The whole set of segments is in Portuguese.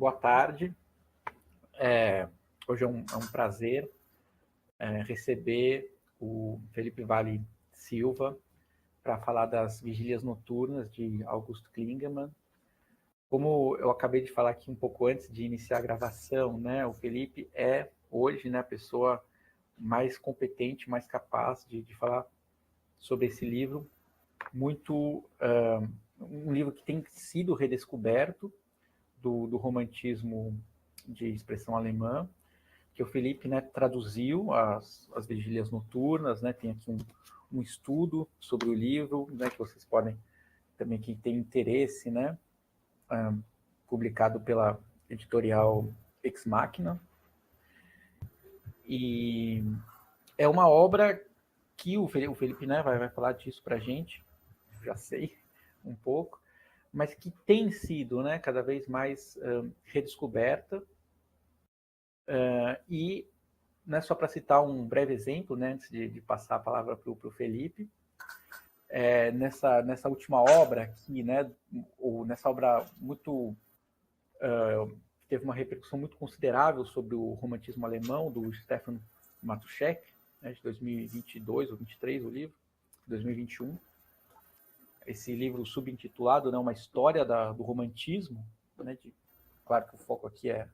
Boa tarde. Hoje é um prazer receber o Felipe Vale Silva para falar das Vigílias Noturnas de Augusto Klingemann. Como eu acabei de falar aqui um pouco antes de iniciar a gravação, né, o Felipe é hoje, né, a pessoa mais competente, mais capaz de falar sobre esse livro, um livro que tem sido redescoberto do romantismo de expressão alemã, que o Felipe, né, traduziu as Vigílias Noturnas, né, tem aqui um estudo sobre o livro, né, que vocês podem também, quem tem interesse, né, publicado pela editorial Ex Machina. E é uma obra que o Felipe, né, vai falar disso para a gente, já sei um pouco, mas que tem sido, né, cada vez mais redescoberta. E, né, só para citar um breve exemplo, né, antes de passar a palavra para o Felipe, nessa última obra aqui, né, ou nessa obra muito teve uma repercussão muito considerável sobre o romantismo alemão do Stefan Matuszek, né, de 2022 ou 23, o livro, 2021. Esse livro subintitulado, né, uma história do romantismo, né, claro que o foco aqui é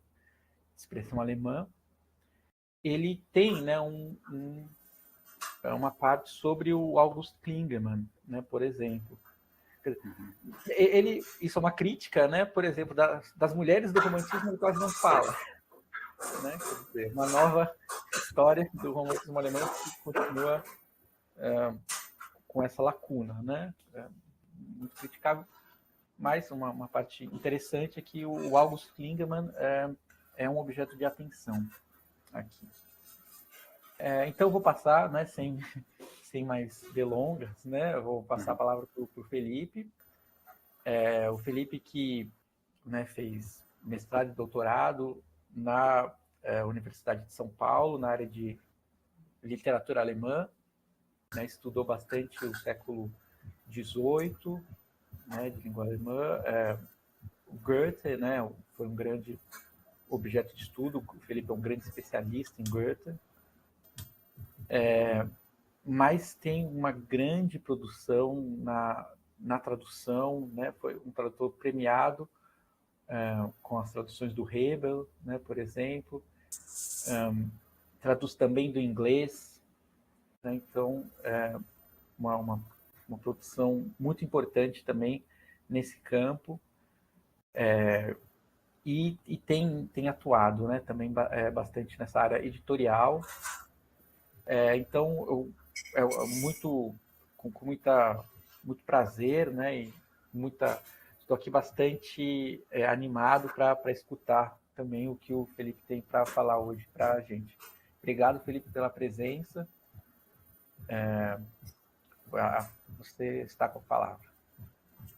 expressão alemã. Ele tem, né, uma parte sobre o August Klingemann, né, por exemplo. Isso é uma crítica, né, por exemplo, das mulheres do romantismo, ele quase não fala. Né? Quer dizer, uma nova história do romantismo alemão que continua com essa lacuna. Né? Muito criticável, mas uma parte interessante é que o August Klingemann é um objeto de atenção aqui. Então, eu vou passar, né, sem mais delongas, né, eu vou passar a palavra para o Felipe. O Felipe que, né, fez mestrado e doutorado na Universidade de São Paulo, na área de literatura alemã, né, estudou bastante o século XVIII, né, de língua alemã. O Goethe, né, foi um grande objeto de estudo, o Felipe é um grande especialista em Goethe. Mas tem uma grande produção na tradução, né? Foi um tradutor premiado com as traduções do Hebel, né, por exemplo. Traduz também do inglês, né? Então uma produção muito importante também nesse campo. E tem atuado, né, também bastante nessa área editorial. Então, com muito prazer, né, e estou aqui bastante animado para escutar também o que o Felipe tem para falar hoje para a gente. Obrigado, Felipe, pela presença. Você está com a palavra.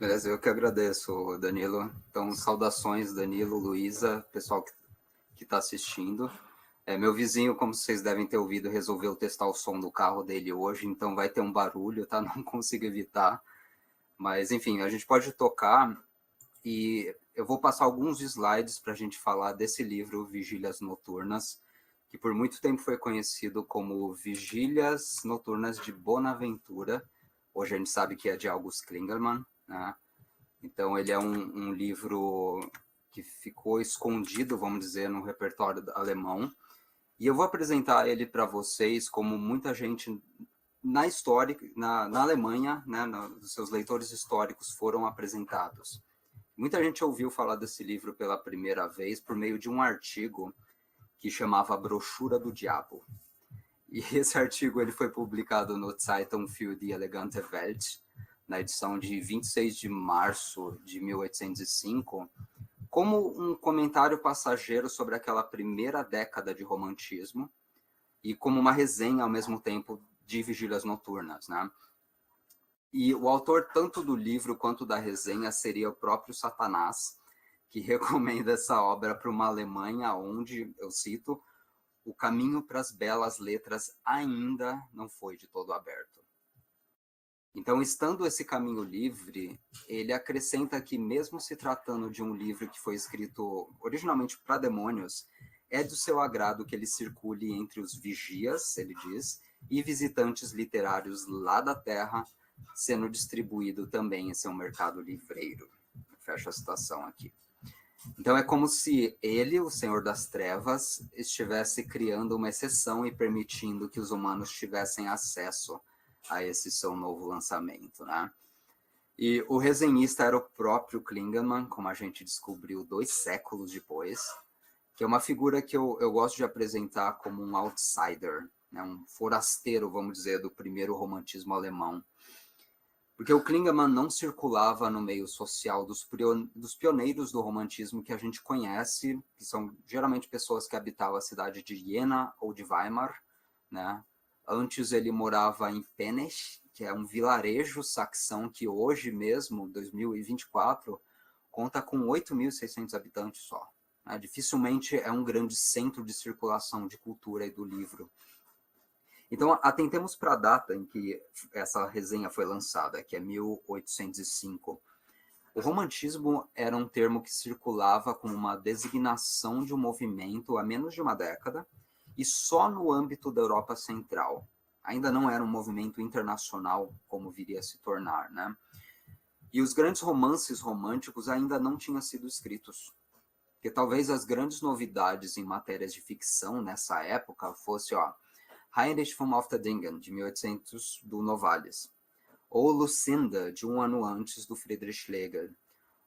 Beleza, eu que agradeço, Danilo. Então, saudações, Danilo, Luísa, pessoal que está assistindo. Meu vizinho, como vocês devem ter ouvido, resolveu testar o som do carro dele hoje, então vai ter um barulho, tá? Não consigo evitar. Mas, enfim, a gente pode tocar e eu vou passar alguns slides para a gente falar desse livro, Vigílias Noturnas, que por muito tempo foi conhecido como Vigílias Noturnas de Bonaventura. Hoje a gente sabe que é de August Klingemann, né? Então, ele é um livro que ficou escondido, vamos dizer, no repertório alemão. E eu vou apresentar ele para vocês como muita gente na história, na Alemanha, né, os seus leitores históricos foram apresentados. Muita gente ouviu falar desse livro pela primeira vez por meio de um artigo que chamava Brochura do Diabo. E esse artigo ele foi publicado no Zeitung für die Elegante Welt, na edição de 26 de março de 1805, como um comentário passageiro sobre aquela primeira década de romantismo e como uma resenha, ao mesmo tempo, de Vigílias Noturnas, né? E o autor, tanto do livro quanto da resenha, seria o próprio Satanás, que recomenda essa obra para uma Alemanha onde, eu cito, o caminho para as belas letras ainda não foi de todo aberto. Então, estando esse caminho livre, ele acrescenta que, mesmo se tratando de um livro que foi escrito originalmente para demônios, é do seu agrado que ele circule entre os vigias, ele diz, e visitantes literários lá da Terra, sendo distribuído também em seu mercado livreiro. Fecha a citação aqui. Então é como se ele, o Senhor das Trevas, estivesse criando uma exceção e permitindo que os humanos tivessem acesso a esse seu novo lançamento, né? E o resenhista era o próprio Klingemann, como a gente descobriu 2 séculos depois, que é uma figura que eu gosto de apresentar como um outsider, né? Um forasteiro, vamos dizer, do primeiro romantismo alemão. Porque o Klingemann não circulava no meio social dos pioneiros do romantismo que a gente conhece, que são geralmente pessoas que habitavam a cidade de Jena ou de Weimar, né? Antes ele morava em Penech, que é um vilarejo saxão que hoje mesmo, 2024, conta com 8.600 habitantes só. Né? Dificilmente é um grande centro de circulação de cultura e do livro. Então, atentemos para a data em que essa resenha foi lançada, que é 1805. O romantismo era um termo que circulava como uma designação de um movimento há menos de uma década, e só no âmbito da Europa Central. Ainda não era um movimento internacional, como viria a se tornar, né? E os grandes romances românticos ainda não tinham sido escritos. Porque talvez as grandes novidades em matérias de ficção nessa época fosse, Heinrich von Ofterdingen, de 1800, do Novalis, ou Lucinda, de um ano antes, do Friedrich Schlegel,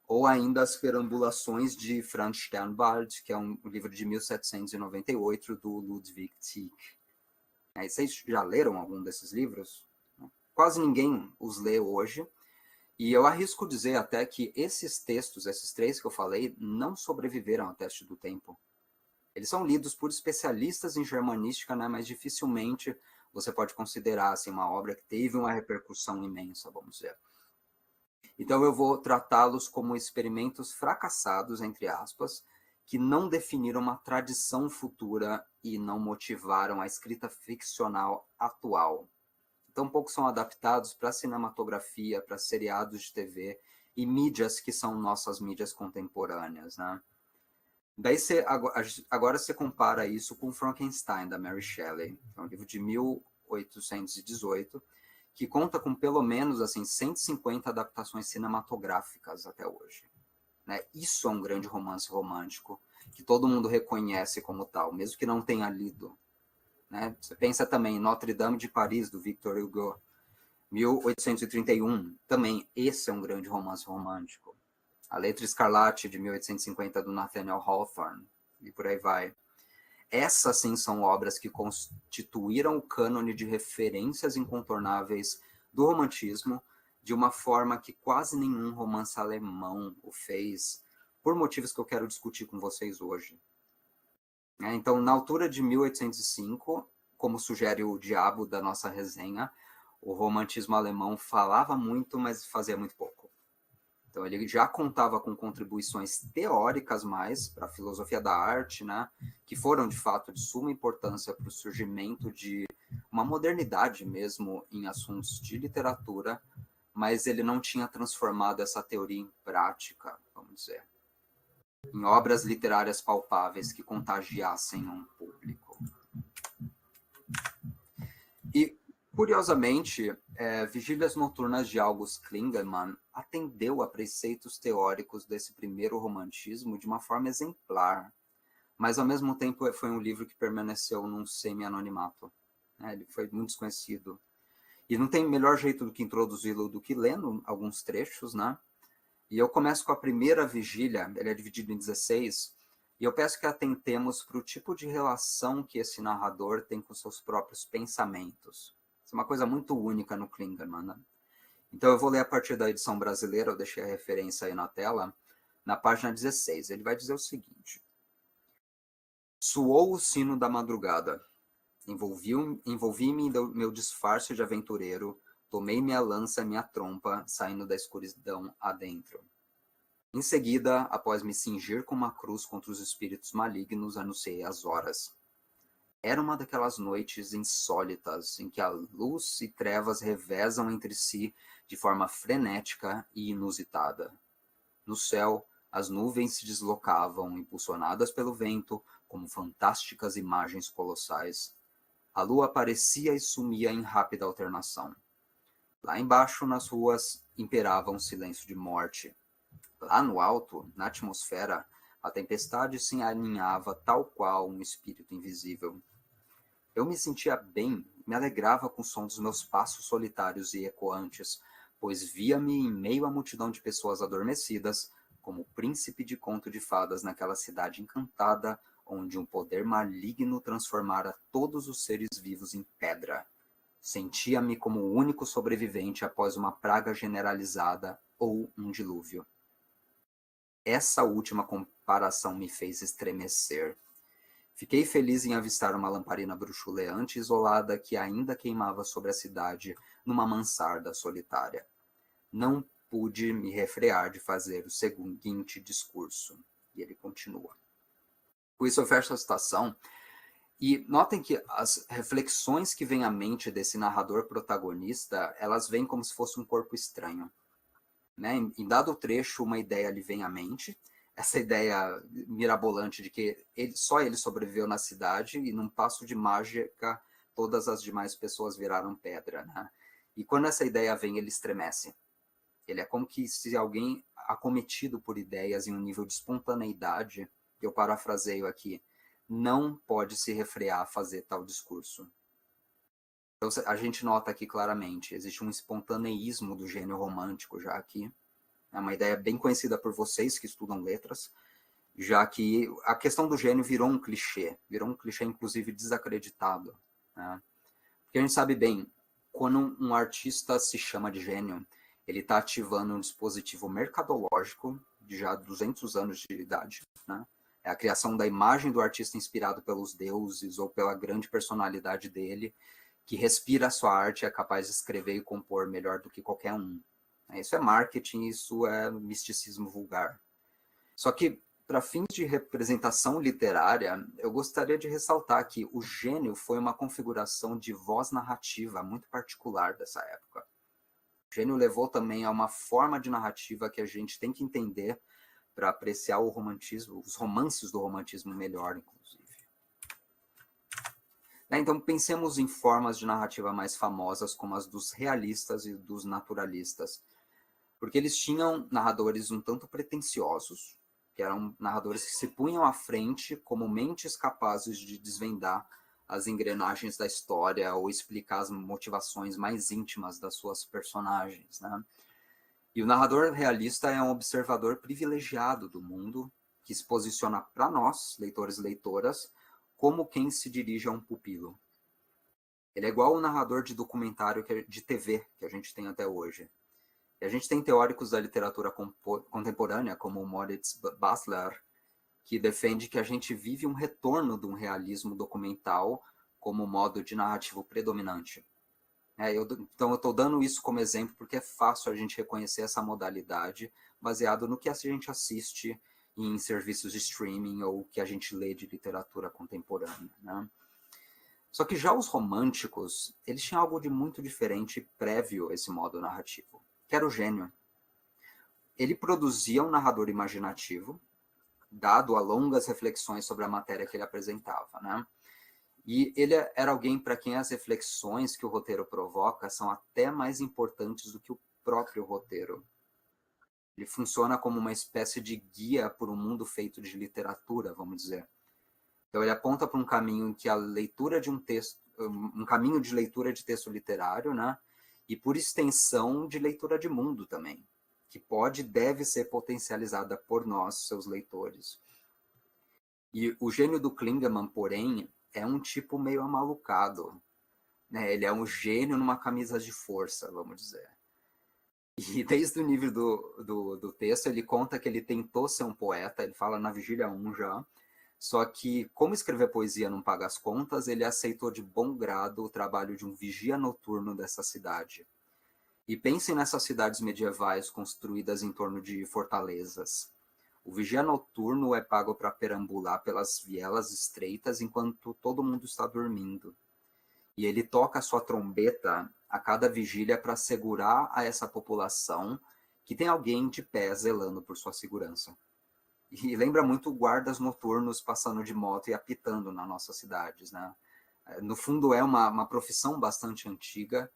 ou ainda As Perambulações de Franz Sternbald, que é um livro de 1798, do Ludwig Tieck. Vocês já leram algum desses livros? Quase ninguém os lê hoje, e eu arrisco dizer até que esses textos, esses 3 que eu falei, não sobreviveram ao teste do tempo. Eles são lidos por especialistas em germanística, né, mas dificilmente você pode considerar assim, uma obra que teve uma repercussão imensa, vamos dizer. Então eu vou tratá-los como experimentos fracassados, entre aspas, que não definiram uma tradição futura e não motivaram a escrita ficcional atual. Tampouco são adaptados para cinematografia, para seriados de TV e mídias que são nossas mídias contemporâneas, né? Daí agora você compara isso com Frankenstein, da Mary Shelley, que é um livro de 1818, que conta com pelo menos assim, 150 adaptações cinematográficas até hoje. Né? Isso é um grande romance romântico, que todo mundo reconhece como tal, mesmo que não tenha lido. Né? Você pensa também em Notre Dame de Paris, do Victor Hugo, 1831, também esse é um grande romance romântico. A Letra Escarlate, de 1850, do Nathaniel Hawthorne, e por aí vai. Essas, sim, são obras que constituíram o cânone de referências incontornáveis do romantismo, de uma forma que quase nenhum romance alemão o fez, por motivos que eu quero discutir com vocês hoje. Então, na altura de 1805, como sugere o diabo da nossa resenha, o romantismo alemão falava muito, mas fazia muito pouco. Então, ele já contava com contribuições teóricas mais para a filosofia da arte, né, que foram, de fato, de suma importância para o surgimento de uma modernidade mesmo em assuntos de literatura, mas ele não tinha transformado essa teoria em prática, vamos dizer, em obras literárias palpáveis que contagiassem um público. E, curiosamente, Vigílias Noturnas de August Klingemann atendeu a preceitos teóricos desse primeiro romantismo de uma forma exemplar, mas, ao mesmo tempo, foi um livro que permaneceu num semi-anonimato. Ele foi muito desconhecido. E não tem melhor jeito do que introduzi-lo do que lendo alguns trechos, né? E eu começo com a primeira vigília, ele é dividido em 16, e eu peço que atentemos para o tipo de relação que esse narrador tem com seus próprios pensamentos. Isso é uma coisa muito única no Klingemann, né? Então eu vou ler a partir da edição brasileira, eu deixei a referência aí na tela, na página 16. Ele vai dizer o seguinte: soou o sino da madrugada, envolvi-me em meu disfarce de aventureiro, tomei minha lança e minha trompa, saindo da escuridão adentro. Em seguida, após me cingir com uma cruz contra os espíritos malignos, anunciei as horas. Era uma daquelas noites insólitas em que a luz e trevas revezam entre si de forma frenética e inusitada. No céu, as nuvens se deslocavam, impulsionadas pelo vento, como fantásticas imagens colossais. A lua aparecia e sumia em rápida alternação. Lá embaixo, nas ruas, imperava um silêncio de morte. Lá no alto, na atmosfera, a tempestade se aninhava tal qual um espírito invisível. Eu me sentia bem e me alegrava com o som dos meus passos solitários e ecoantes, pois via-me em meio à multidão de pessoas adormecidas, como príncipe de conto de fadas naquela cidade encantada, onde um poder maligno transformara todos os seres vivos em pedra. Sentia-me como o único sobrevivente após uma praga generalizada ou um dilúvio. Essa última comparação me fez estremecer. Fiquei feliz em avistar uma lamparina bruxuleante isolada que ainda queimava sobre a cidade numa mansarda solitária. Não pude me refrear de fazer o seguinte discurso. E ele continua. Com isso eu fecho a citação. E notem que as reflexões que vêm à mente desse narrador protagonista, elas vêm como se fosse um corpo estranho. Né? Em dado trecho, uma ideia lhe vem à mente, essa ideia mirabolante de que só ele sobreviveu na cidade e num passo de mágica todas as demais pessoas viraram pedra. Né? E quando essa ideia vem, ele estremece. Ele é como que se alguém acometido por ideias em um nível de espontaneidade, eu parafraseio aqui, não pode se refrear a fazer tal discurso. Então, a gente nota aqui claramente, existe um espontaneísmo do gênio romântico já aqui. É uma ideia bem conhecida por vocês que estudam letras, já que a questão do gênio virou um clichê inclusive desacreditado. Né? Porque a gente sabe bem, quando um artista se chama de gênio, ele está ativando um dispositivo mercadológico de já 200 anos de idade, né? É a criação da imagem do artista inspirado pelos deuses ou pela grande personalidade dele, que respira a sua arte e é capaz de escrever e compor melhor do que qualquer um. Isso é marketing, isso é misticismo vulgar. Só que, para fins de representação literária, eu gostaria de ressaltar que o gênio foi uma configuração de voz narrativa muito particular dessa época. O gênio levou também a uma forma de narrativa que a gente tem que entender para apreciar o romantismo, os romances do romantismo melhor, inclusive. Então, pensemos em formas de narrativa mais famosas, como as dos realistas e dos naturalistas, porque eles tinham narradores um tanto pretensiosos, que eram narradores que se punham à frente como mentes capazes de desvendar as engrenagens da história ou explicar as motivações mais íntimas das suas personagens, né? E o narrador realista é um observador privilegiado do mundo, que se posiciona para nós, leitores e leitoras, como quem se dirige a um pupilo. Ele é igual ao narrador de documentário de TV que a gente tem até hoje. E a gente tem teóricos da literatura contemporânea, como o Moritz Basler, que defende que a gente vive um retorno de um realismo documental como modo de narrativo predominante. Então eu estou dando isso como exemplo porque é fácil a gente reconhecer essa modalidade baseado no que a gente assiste em serviços de streaming ou que a gente lê de literatura contemporânea. Né? Só que já os românticos, eles tinham algo de muito diferente prévio a esse modo narrativo, que era o gênio. Ele produzia um narrador imaginativo, dado a longas reflexões sobre a matéria que ele apresentava, né? E ele era alguém para quem as reflexões que o roteiro provoca são até mais importantes do que o próprio roteiro. Ele funciona como uma espécie de guia por um mundo feito de literatura, vamos dizer. Então ele aponta para um caminho em que a leitura de um texto, um caminho de leitura de texto literário, né? E por extensão de leitura de mundo também, que pode e deve ser potencializada por nós, seus leitores. E o gênio do Klingemann, porém, é um tipo meio amalucado. Né? Ele é um gênio numa camisa de força, vamos dizer. E desde o nível do texto, ele conta que ele tentou ser um poeta, ele fala na Vigília 1 já, só que, como escrever poesia não paga as contas, ele aceitou de bom grado o trabalho de um vigia noturno dessa cidade. E pensem nessas cidades medievais construídas em torno de fortalezas. O vigia noturno é pago para perambular pelas vielas estreitas enquanto todo mundo está dormindo. E ele toca a sua trombeta a cada vigília para assegurar a essa população que tem alguém de pé zelando por sua segurança. E lembra muito guardas noturnos passando de moto e apitando nas nossas cidades, né? No fundo, é uma profissão bastante antiga,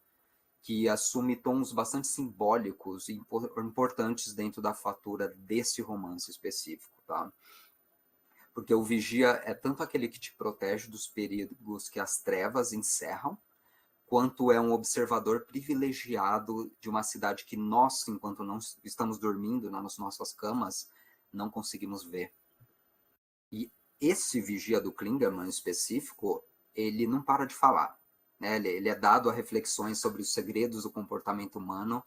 que assume tons bastante simbólicos e importantes dentro da fatura desse romance específico, tá? Porque o vigia é tanto aquele que te protege dos perigos que as trevas encerram, quanto é um observador privilegiado de uma cidade que nós, enquanto não estamos dormindo nas nossas camas, não conseguimos ver. E esse vigia do Klingerman específico, ele não para de falar, né? Ele é dado a reflexões sobre os segredos do comportamento humano,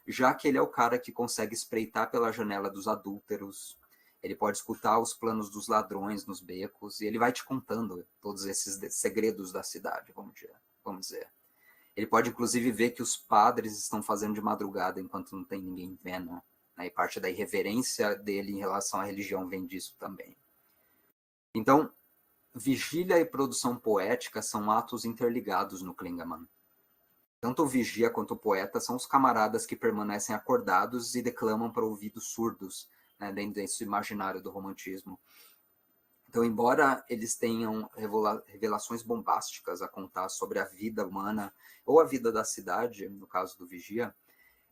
já que ele é o cara que consegue espreitar pela janela dos adúlteros, ele pode escutar os planos dos ladrões nos becos, e ele vai te contando todos esses segredos da cidade, vamos dizer. Ele pode, inclusive, ver que os padres estão fazendo de madrugada enquanto não tem ninguém vendo, né? E parte da irreverência dele em relação à religião vem disso também. Então, vigília e produção poética são atos interligados no Klingerman. Tanto o vigia quanto o poeta são os camaradas que permanecem acordados e declamam para ouvidos surdos, né, dentro desse imaginário do romantismo. Então, embora eles tenham revelações bombásticas a contar sobre a vida humana ou a vida da cidade, no caso do vigia,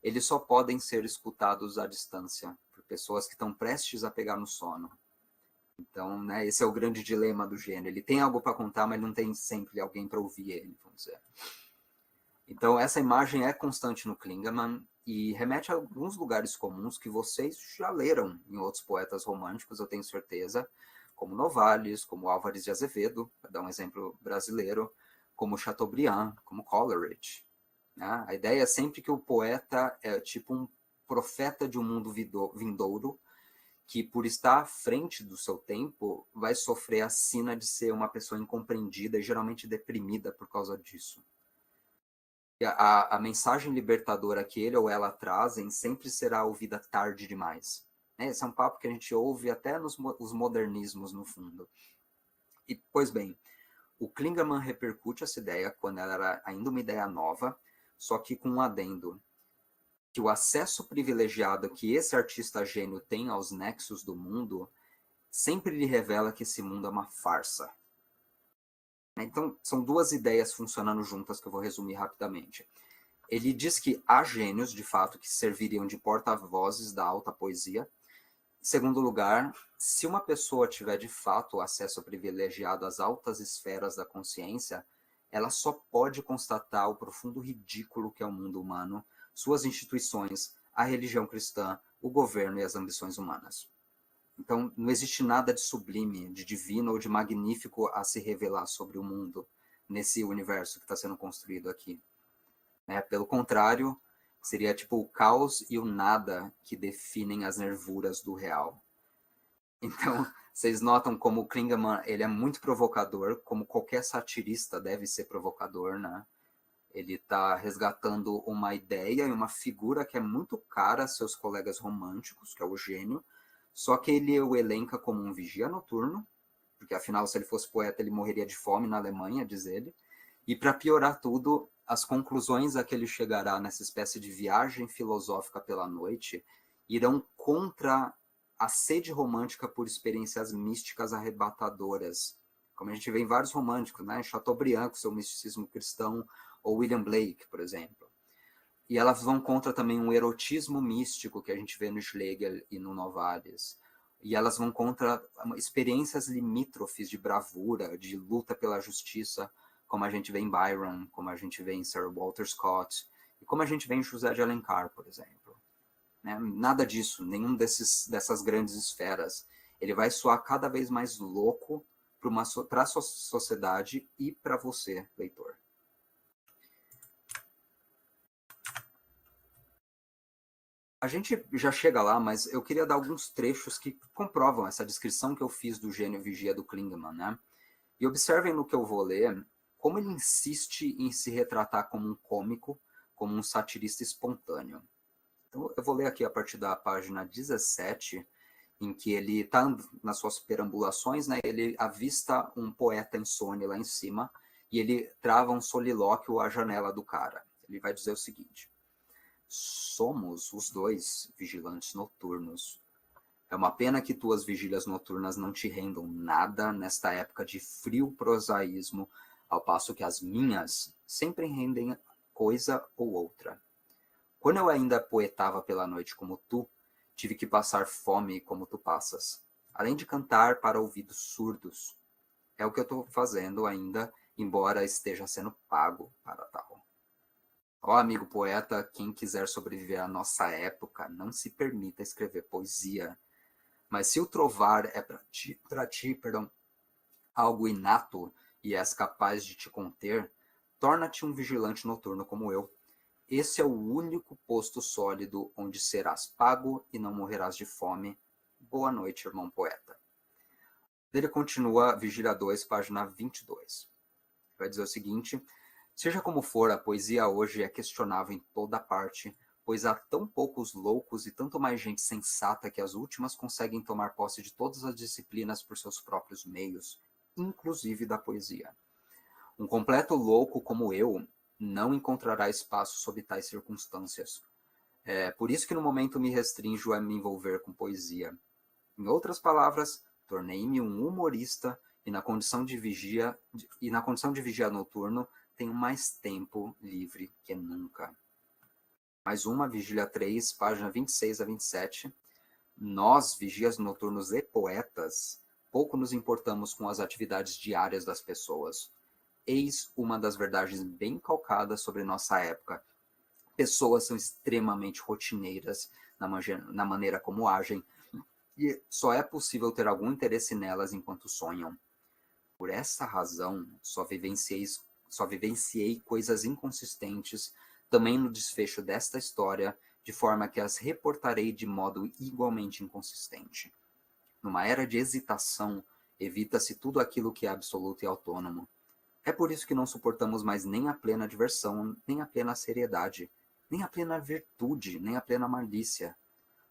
eles só podem ser escutados à distância, por pessoas que estão prestes a pegar no sono. Então, né, esse é o grande dilema do gênero. Ele tem algo para contar, mas não tem sempre alguém para ouvir ele, vamos dizer. Então, essa imagem é constante no Klingerman e remete a alguns lugares comuns que vocês já leram em outros poetas românticos, eu tenho certeza, como Novalis, como Álvares de Azevedo, para dar um exemplo brasileiro, como Chateaubriand, como Coleridge. Né? A ideia é sempre que o poeta é tipo um profeta de um mundo vindouro, que por estar à frente do seu tempo, vai sofrer a sina de ser uma pessoa incompreendida e geralmente deprimida por causa disso. A mensagem libertadora que ele ou ela trazem sempre será ouvida tarde demais. Esse é um papo que a gente ouve até nos modernismos, no fundo. E, pois bem, o Klingerman repercute essa ideia quando ela era ainda uma ideia nova, só que com um adendo, que o acesso privilegiado que esse artista gênio tem aos nexos do mundo sempre lhe revela que esse mundo é uma farsa. Então, são duas ideias funcionando juntas que eu vou resumir rapidamente. Ele diz que há gênios, de fato, que serviriam de porta-vozes da alta poesia. Em segundo lugar, se uma pessoa tiver, de fato, acesso privilegiado às altas esferas da consciência, ela só pode constatar o profundo ridículo que é o mundo humano, suas instituições, a religião cristã, o governo e as ambições humanas. Então, não existe nada de sublime, de divino ou de magnífico a se revelar sobre o mundo nesse universo que está sendo construído aqui. Pelo contrário, seria tipo o caos e o nada que definem as nervuras do real. Então, vocês notam como o Klingerman, ele é muito provocador, como qualquer satirista deve ser provocador, né? Ele está resgatando uma ideia e uma figura que é muito cara a seus colegas românticos, que é o gênio, só que ele o elenca como um vigia noturno, porque afinal, se ele fosse poeta, ele morreria de fome na Alemanha, diz ele. E para piorar tudo, as conclusões a que ele chegará nessa espécie de viagem filosófica pela noite irão contra a sede romântica por experiências místicas arrebatadoras, como a gente vê em vários românticos, né? Chateaubriand com seu misticismo cristão, ou William Blake, por exemplo. E elas vão contra também um erotismo místico que a gente vê no Schlegel e no Novalis. E elas vão contra experiências limítrofes de bravura, de luta pela justiça, como a gente vê em Byron, como a gente vê em Sir Walter Scott, e como a gente vê em José de Alencar, por exemplo. Nada disso, nenhum dessas grandes esferas. Ele vai soar cada vez mais louco para a sociedade e para você, leitor. A gente já chega lá, mas eu queria dar alguns trechos que comprovam essa descrição que eu fiz do gênio vigia do Klingerman, né? E observem no que eu vou ler, como ele insiste em se retratar como um cômico, como um satirista espontâneo. Então, eu vou ler aqui a partir da página 17, em que ele está nas suas perambulações, né, ele avista um poeta insone lá em cima, e ele trava um solilóquio à janela do cara. Ele vai dizer o seguinte: somos os dois vigilantes noturnos. É uma pena que tuas vigílias noturnas não te rendam nada nesta época de frio prosaísmo, ao passo que as minhas sempre rendem coisa ou outra. Quando eu ainda poetava pela noite como tu, tive que passar fome como tu passas, além de cantar para ouvidos surdos. É o que eu estou fazendo ainda, embora esteja sendo pago para tal. Ó, amigo poeta, quem quiser sobreviver à nossa época, não se permita escrever poesia. Mas se o trovar é para ti, algo inato e és capaz de te conter, torna-te um vigilante noturno como eu. Esse é o único posto sólido onde serás pago e não morrerás de fome. Boa noite, irmão poeta. Ele continua, Vigília 2, página 22. Vai dizer o seguinte: seja como for, a poesia hoje é questionável em toda parte, pois há tão poucos loucos e tanto mais gente sensata que as últimas conseguem tomar posse de todas as disciplinas por seus próprios meios, inclusive da poesia. Um completo louco como eu não encontrará espaço sob tais circunstâncias. É por isso que no momento me restrinjo a me envolver com poesia. Em outras palavras, tornei-me um humorista e na condição de vigia noturno tenho mais tempo livre que nunca. Mais uma, Vigília 3, página 26 a 27. Nós, vigias noturnos e poetas, pouco nos importamos com as atividades diárias das pessoas. Eis uma das verdades bem calcadas sobre nossa época. Pessoas são extremamente rotineiras na maneira como agem, e só é possível ter algum interesse nelas enquanto sonham. Por essa razão, só vivenciei coisas inconsistentes também no desfecho desta história, de forma que as reportarei de modo igualmente inconsistente. Numa era de hesitação, evita-se tudo aquilo que é absoluto e autônomo. É por isso que não suportamos mais nem a plena diversão, nem a plena seriedade, nem a plena virtude, nem a plena malícia.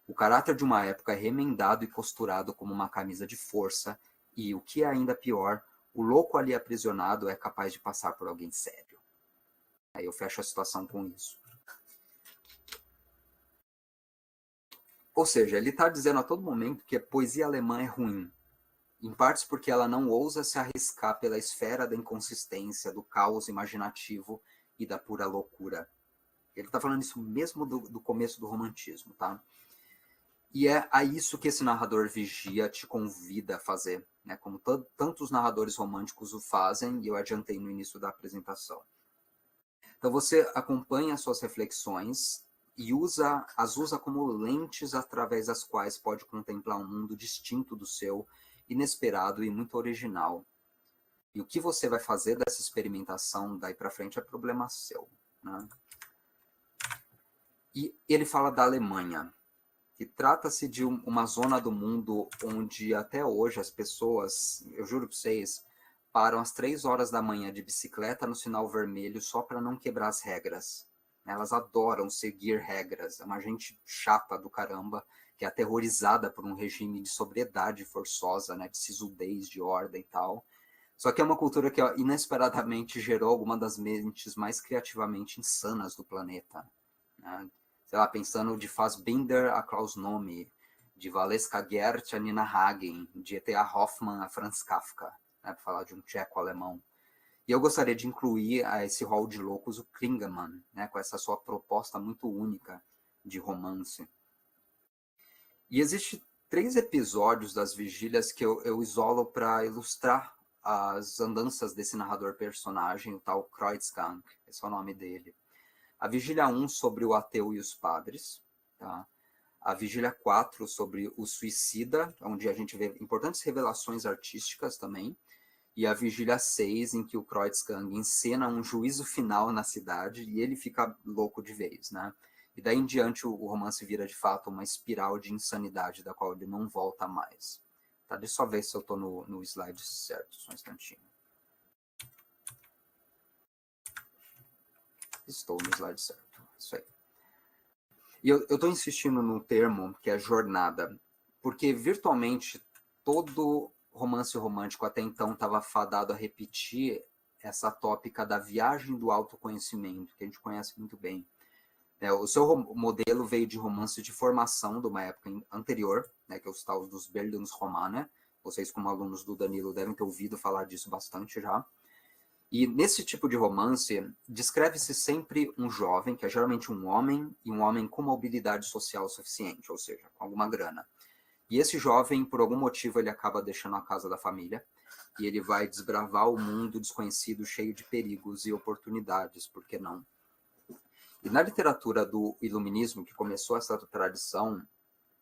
O caráter de uma época é remendado e costurado como uma camisa de força, e, o que é ainda pior, o louco ali aprisionado é capaz de passar por alguém sério. Aí eu fecho a situação com isso. Ou seja, ele está dizendo a todo momento que a poesia alemã é ruim, em partes porque ela não ousa se arriscar pela esfera da inconsistência, do caos imaginativo e da pura loucura. Ele está falando isso mesmo do começo do romantismo, tá? E é a isso que esse narrador vigia te convida a fazer, né? Como tantos narradores românticos o fazem, e eu adiantei no início da apresentação. Então você acompanha as suas reflexões e as usa como lentes através das quais pode contemplar um mundo distinto do seu, inesperado e muito original. E o que você vai fazer dessa experimentação daí para frente é problema seu, né? E ele fala da Alemanha, que trata-se de uma zona do mundo onde até hoje as pessoas, eu juro para vocês, param às 3 horas da manhã de bicicleta no sinal vermelho só para não quebrar as regras. Elas adoram seguir regras. É uma gente chata do caramba, que é aterrorizada por um regime de sobriedade forçosa, né, de sisudez, de ordem e tal. Só que é uma cultura que inesperadamente gerou alguma das mentes mais criativamente insanas do planeta, né? Sei lá, pensando de Fassbinder a Klaus Nomi, de Valeska Gert a Nina Hagen, de E.T.A. Hoffmann a Franz Kafka, né, para falar de um tcheco-alemão. E eu gostaria de incluir a esse hall de loucos o Klingemann, né, com essa sua proposta muito única de romance. E existem 3 episódios das vigílias que eu isolo para ilustrar as andanças desse narrador personagem, o tal Kreuzgang, esse é o nome dele. A vigília 1 sobre o ateu e os padres, tá? A vigília 4 sobre o suicida, onde a gente vê importantes revelações artísticas também, e a vigília 6, em que o Kreuzgang encena um juízo final na cidade e ele fica louco de vez, né? E daí em diante o romance vira de fato uma espiral de insanidade da qual ele não volta mais. Tá? Deixa eu só ver se eu estou no slide certo, só um instantinho. Estou no slide certo, isso aí. E eu estou insistindo num termo que é jornada, porque virtualmente todo romance romântico até então estava fadado a repetir essa tópica da viagem do autoconhecimento, que a gente conhece muito bem. O seu modelo veio de romance de formação de uma época anterior, né, que é os tal dos Bildungsromane. Vocês, como alunos do Danilo, devem ter ouvido falar disso bastante já. E nesse tipo de romance, descreve-se sempre um jovem, que é geralmente um homem, e um homem com mobilidade social suficiente, ou seja, com alguma grana. E esse jovem, por algum motivo, ele acaba deixando a casa da família, e ele vai desbravar o mundo desconhecido, cheio de perigos e oportunidades, por que não? E na literatura do iluminismo, que começou essa tradição,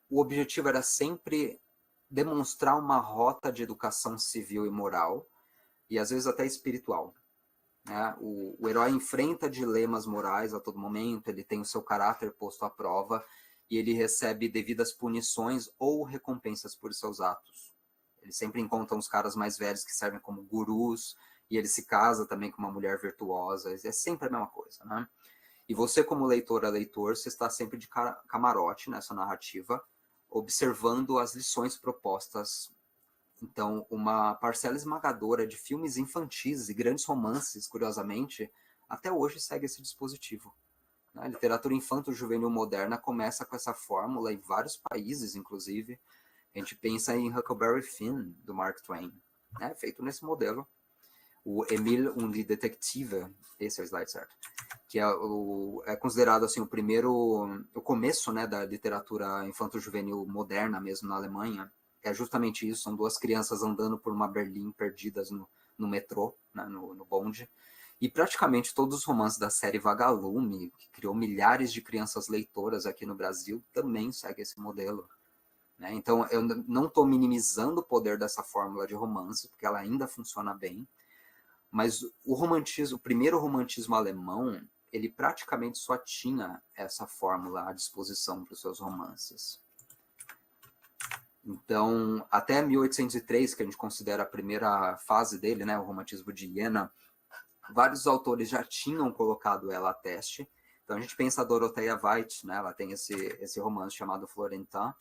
o objetivo era sempre demonstrar uma rota de educação civil e moral, e às vezes até espiritual. Né? O herói enfrenta dilemas morais a todo momento, ele tem o seu caráter posto à prova, e ele recebe devidas punições ou recompensas por seus atos. Ele sempre encontra uns caras mais velhos que servem como gurus, e ele se casa também com uma mulher virtuosa, é sempre a mesma coisa, né? E você, como leitora, leitor, você está sempre de camarote nessa narrativa, observando as lições propostas. Então, uma parcela esmagadora de filmes infantis e grandes romances, curiosamente, até hoje segue esse dispositivo. A literatura infanto-juvenil moderna começa com essa fórmula em vários países, inclusive. A gente pensa em Huckleberry Finn, do Mark Twain, né? Feito nesse modelo. O Emile und die Detektive, esse é o slide certo, que é considerado assim, o começo, né, da literatura infanto-juvenil moderna mesmo na Alemanha. É justamente isso, são duas crianças andando por uma Berlim perdidas no metrô, né, no bonde. E praticamente todos os romances da série Vagalume, que criou milhares de crianças leitoras aqui no Brasil, também segue esse modelo. Né? Então, eu não estou minimizando o poder dessa fórmula de romance, porque ela ainda funciona bem, mas o primeiro romantismo alemão, ele praticamente só tinha essa fórmula à disposição para os seus romances. Então, até 1803, que a gente considera a primeira fase dele, né, o romantismo de Iena, vários autores já tinham colocado ela a teste. Então, a gente pensa a Dorothea Veit, né, ela tem esse romance chamado Florentin.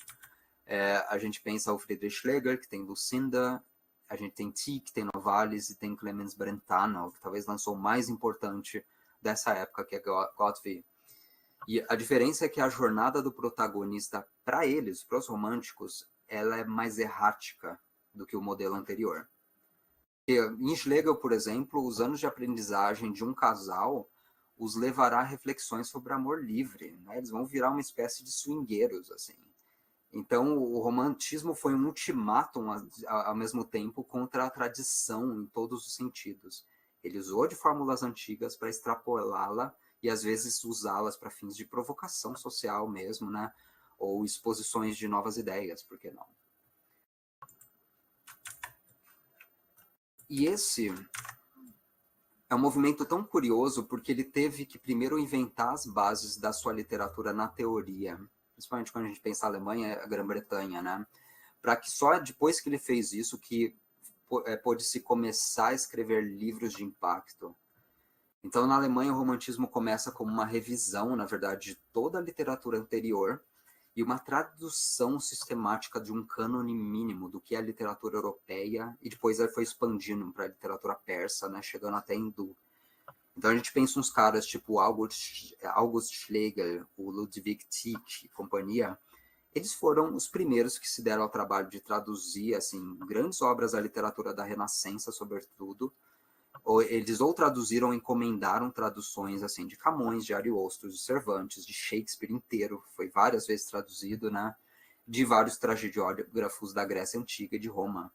A gente pensa o Friedrich Schlegel, que tem Lucinda. A gente tem Tieck, tem Novalis e tem Clemens Brentano, que talvez lançou o mais importante dessa época, que é Gottfried. E a diferença é que a jornada do protagonista, para eles, para os românticos, ela é mais errática do que o modelo anterior. Em Schlegel, por exemplo, os anos de aprendizagem de um casal os levará a reflexões sobre amor livre. Né? Eles vão virar uma espécie de swingueiros, assim. Então, o romantismo foi um ultimátum, ao mesmo tempo, contra a tradição em todos os sentidos. Ele usou de fórmulas antigas para extrapolá-la e, às vezes, usá-las para fins de provocação social mesmo, né? Ou exposições de novas ideias, por que não? E esse é um movimento tão curioso porque ele teve que primeiro inventar as bases da sua literatura na teoria, principalmente quando a gente pensa a Alemanha e a Grã-Bretanha, né? Para que só depois que ele fez isso que pôde-se começar a escrever livros de impacto. Então, na Alemanha, o romantismo começa como uma revisão, na verdade, de toda a literatura anterior e uma tradução sistemática de um cânone mínimo do que é a literatura europeia, e depois ele foi expandindo para a literatura persa, né, chegando até hindu. Então a gente pensa uns caras tipo August Schlegel, o Ludwig Tieck e companhia, eles foram os primeiros que se deram ao trabalho de traduzir assim, grandes obras da literatura da Renascença, sobretudo. Eles traduziram ou encomendaram traduções assim, de Camões, de Ariosto, de Cervantes, de Shakespeare inteiro, foi várias vezes traduzido, né? De vários tragediógrafos da Grécia Antiga e de Roma.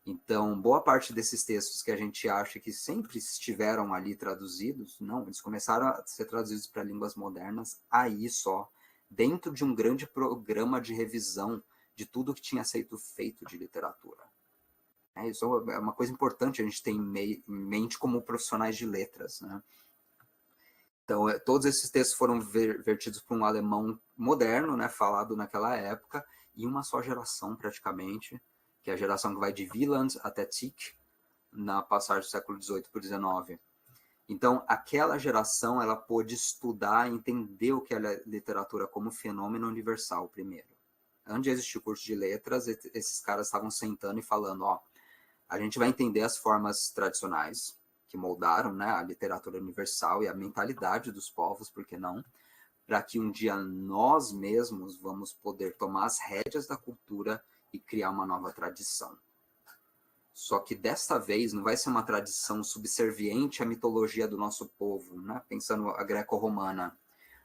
Então, boa parte desses textos que a gente acha que sempre estiveram ali traduzidos, não, eles começaram a ser traduzidos para línguas modernas aí só, dentro de um grande programa de revisão de tudo que tinha sido feito de literatura. Isso é uma coisa importante a gente ter em mente como profissionais de letras, né? Então, todos esses textos foram vertidos por um alemão moderno, né, falado naquela época, em uma só geração praticamente, que é a geração que vai de Wieland até Tieck, na passagem do século XVIII para o XIX. Então, aquela geração, ela pôde estudar e entender o que é a literatura como fenômeno universal primeiro. Antes de existir o curso de letras, esses caras estavam sentando e falando, ó, a gente vai entender as formas tradicionais que moldaram, né, a literatura universal e a mentalidade dos povos, por que não? Para que um dia nós mesmos vamos poder tomar as rédeas da cultura e criar uma nova tradição. Só que desta vez não vai ser uma tradição subserviente à mitologia do nosso povo, né? Pensando a greco-romana,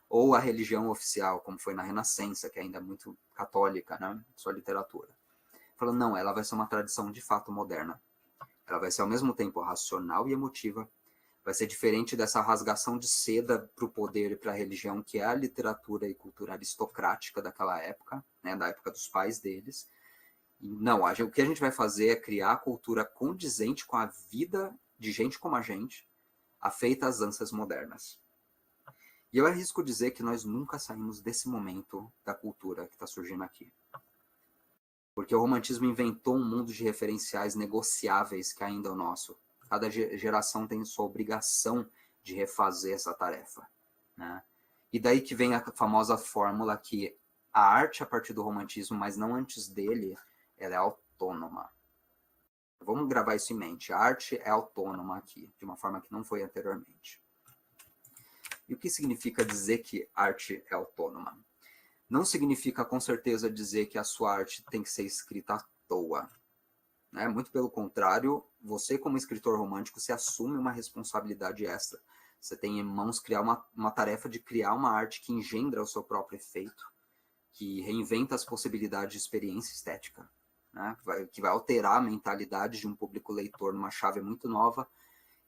ou a religião oficial, como foi na Renascença, que ainda é muito católica, né? Sua literatura. Falando, não, ela vai ser uma tradição de fato moderna. Ela vai ser ao mesmo tempo racional e emotiva. Vai ser diferente dessa rasgação de seda para o poder e para a religião, que é a literatura e cultura aristocrática daquela época, né? Da época dos pais deles. Não, o que a gente vai fazer é criar a cultura condizente com a vida de gente como a gente, afeita às ânsias modernas. E eu arrisco dizer que nós nunca saímos desse momento da cultura que está surgindo aqui. Porque o romantismo inventou um mundo de referenciais negociáveis que ainda é o nosso. Cada geração tem sua obrigação de refazer essa tarefa, né? E daí que vem a famosa fórmula que a arte, a partir do romantismo, mas não antes dele, ela é autônoma. Vamos gravar isso em mente. A arte é autônoma aqui, de uma forma que não foi anteriormente. E o que significa dizer que arte é autônoma? Não significa, com certeza, dizer que a sua arte tem que ser escrita à toa, né? Muito pelo contrário, você, como escritor romântico, se assume uma responsabilidade extra. Você tem em mãos criar uma tarefa de criar uma arte que engendra o seu próprio efeito, que reinventa as possibilidades de experiência estética, né? Que vai alterar a mentalidade de um público leitor numa chave muito nova,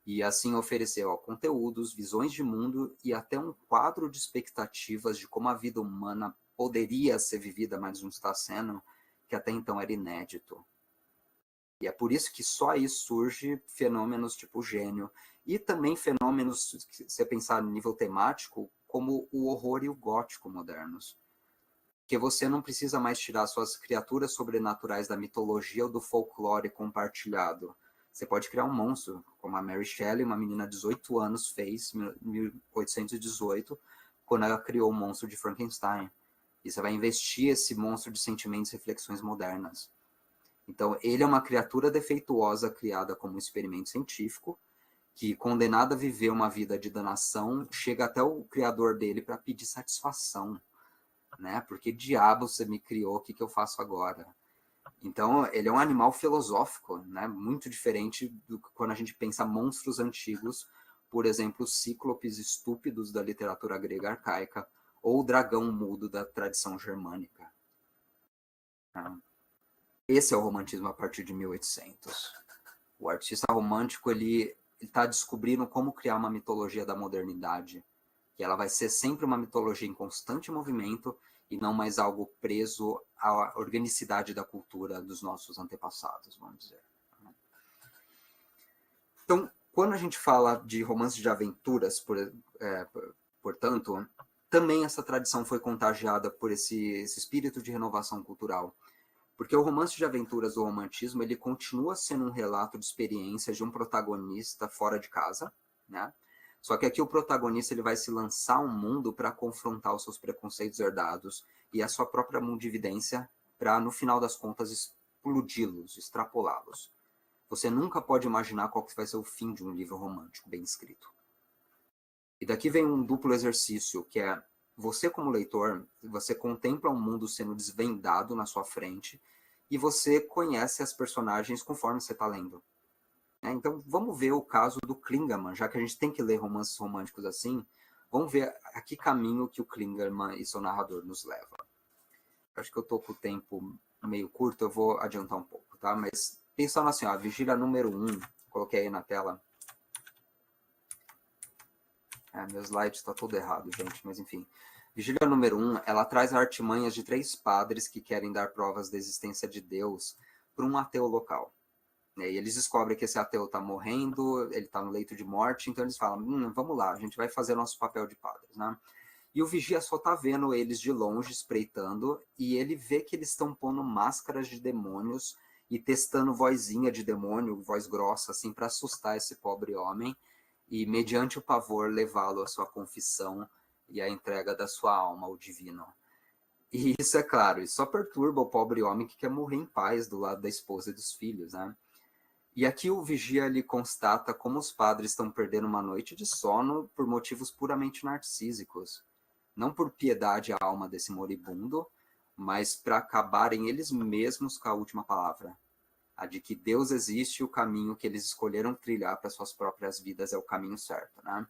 e assim oferecer conteúdos, visões de mundo e até um quadro de expectativas de como a vida humana poderia ser vivida, mas não está sendo, que até então era inédito. E é por isso que só aí surge fenômenos tipo gênio, e também fenômenos, se você pensar no nível temático, como o horror e o gótico modernos. Porque você não precisa mais tirar suas criaturas sobrenaturais da mitologia ou do folclore compartilhado. Você pode criar um monstro, como a Mary Shelley, uma menina de 18 anos, fez em 1818, quando ela criou o monstro de Frankenstein. E você vai investir esse monstro de sentimentos e reflexões modernas. Então, ele é uma criatura defeituosa criada como um experimento científico, que, condenada a viver uma vida de danação, chega até o criador dele para pedir satisfação, né? Porque diabo você me criou, o que eu faço agora? Então, ele é um animal filosófico, né? Muito diferente do que quando a gente pensa monstros antigos, por exemplo, os cíclopes estúpidos da literatura grega arcaica, ou o dragão mudo da tradição germânica. Esse é o romantismo a partir de 1800. O artista romântico, ele está descobrindo como criar uma mitologia da modernidade, que ela vai ser sempre uma mitologia em constante movimento e não mais algo preso à organicidade da cultura dos nossos antepassados, vamos dizer. Então, quando a gente fala de romances de aventuras, portanto, também essa tradição foi contagiada por esse espírito de renovação cultural. Porque o romance de aventuras do romantismo, ele continua sendo um relato de experiências de um protagonista fora de casa, né? Só que aqui o protagonista ele vai se lançar ao mundo para confrontar os seus preconceitos herdados e a sua própria mundividência para, no final das contas, explodi-los, extrapolá-los. Você nunca pode imaginar qual que vai ser o fim de um livro romântico bem escrito. E daqui vem um duplo exercício, que é você como leitor, você contempla um mundo sendo desvendado na sua frente e você conhece as personagens conforme você está lendo. Então, vamos ver o caso do Klingerman, já que a gente tem que ler romances românticos assim, vamos ver a que caminho que o Klingerman e seu narrador nos leva. Acho que eu estou com o tempo meio curto, eu vou adiantar um pouco, tá? Mas pensando assim, a Vigília número 1, coloquei aí na tela. Meu slide está todo errado, gente, mas enfim. Vigília número 1, ela traz artimanhas de 3 padres que querem dar provas da existência de Deus para um ateu local. E eles descobrem que esse ateu está morrendo, ele está no leito de morte, então eles falam, vamos lá, a gente vai fazer nosso papel de padres, né? E o vigia só está vendo eles de longe, espreitando, e ele vê que eles estão pondo máscaras de demônios e testando vozinha de demônio, voz grossa, assim, para assustar esse pobre homem, e mediante o pavor levá-lo à sua confissão e à entrega da sua alma ao divino. E isso é claro, isso só perturba o pobre homem que quer morrer em paz do lado da esposa e dos filhos, né? E aqui o vigia lhe constata como os padres estão perdendo uma noite de sono por motivos puramente narcísicos. Não por piedade à alma desse moribundo, mas para acabarem eles mesmos com a última palavra. A de que Deus existe e o caminho que eles escolheram trilhar para suas próprias vidas é o caminho certo, né?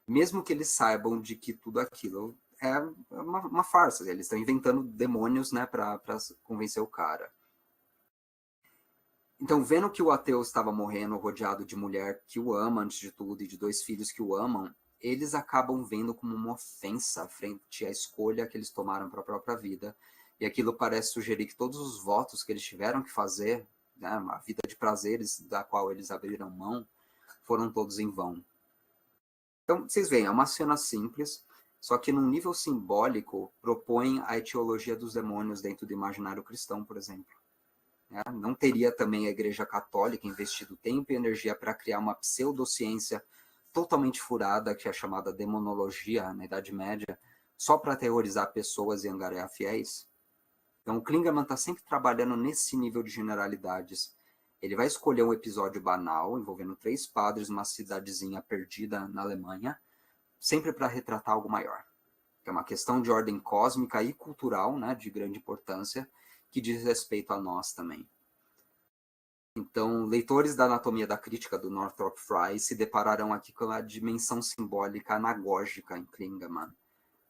Mesmo que eles saibam de que tudo aquilo é uma farsa, eles estão inventando demônios, né, para convencer o cara. Então, vendo que o ateu estava morrendo rodeado de mulher que o ama antes de tudo e de 2 filhos que o amam, eles acabam vendo como uma ofensa frente à escolha que eles tomaram para a própria vida. E aquilo parece sugerir que todos os votos que eles tiveram que fazer, né, uma vida de prazeres da qual eles abriram mão, foram todos em vão. Então, vocês veem, é uma cena simples, só que num nível simbólico propõe a etiologia dos demônios dentro do imaginário cristão, por exemplo. Não teria também a Igreja Católica investido tempo e energia para criar uma pseudociência totalmente furada, que é chamada demonologia na Idade Média, só para aterrorizar pessoas e angariar fiéis? Então, o Klingerman está sempre trabalhando nesse nível de generalidades. Ele vai escolher um episódio banal, envolvendo 3 padres numa cidadezinha perdida na Alemanha, sempre para retratar algo maior. É uma questão de ordem cósmica e cultural, né, de grande importância, que diz respeito a nós também. Então, leitores da Anatomia da Crítica do Northrop Frye se depararão aqui com a dimensão simbólica anagógica em Klingerman.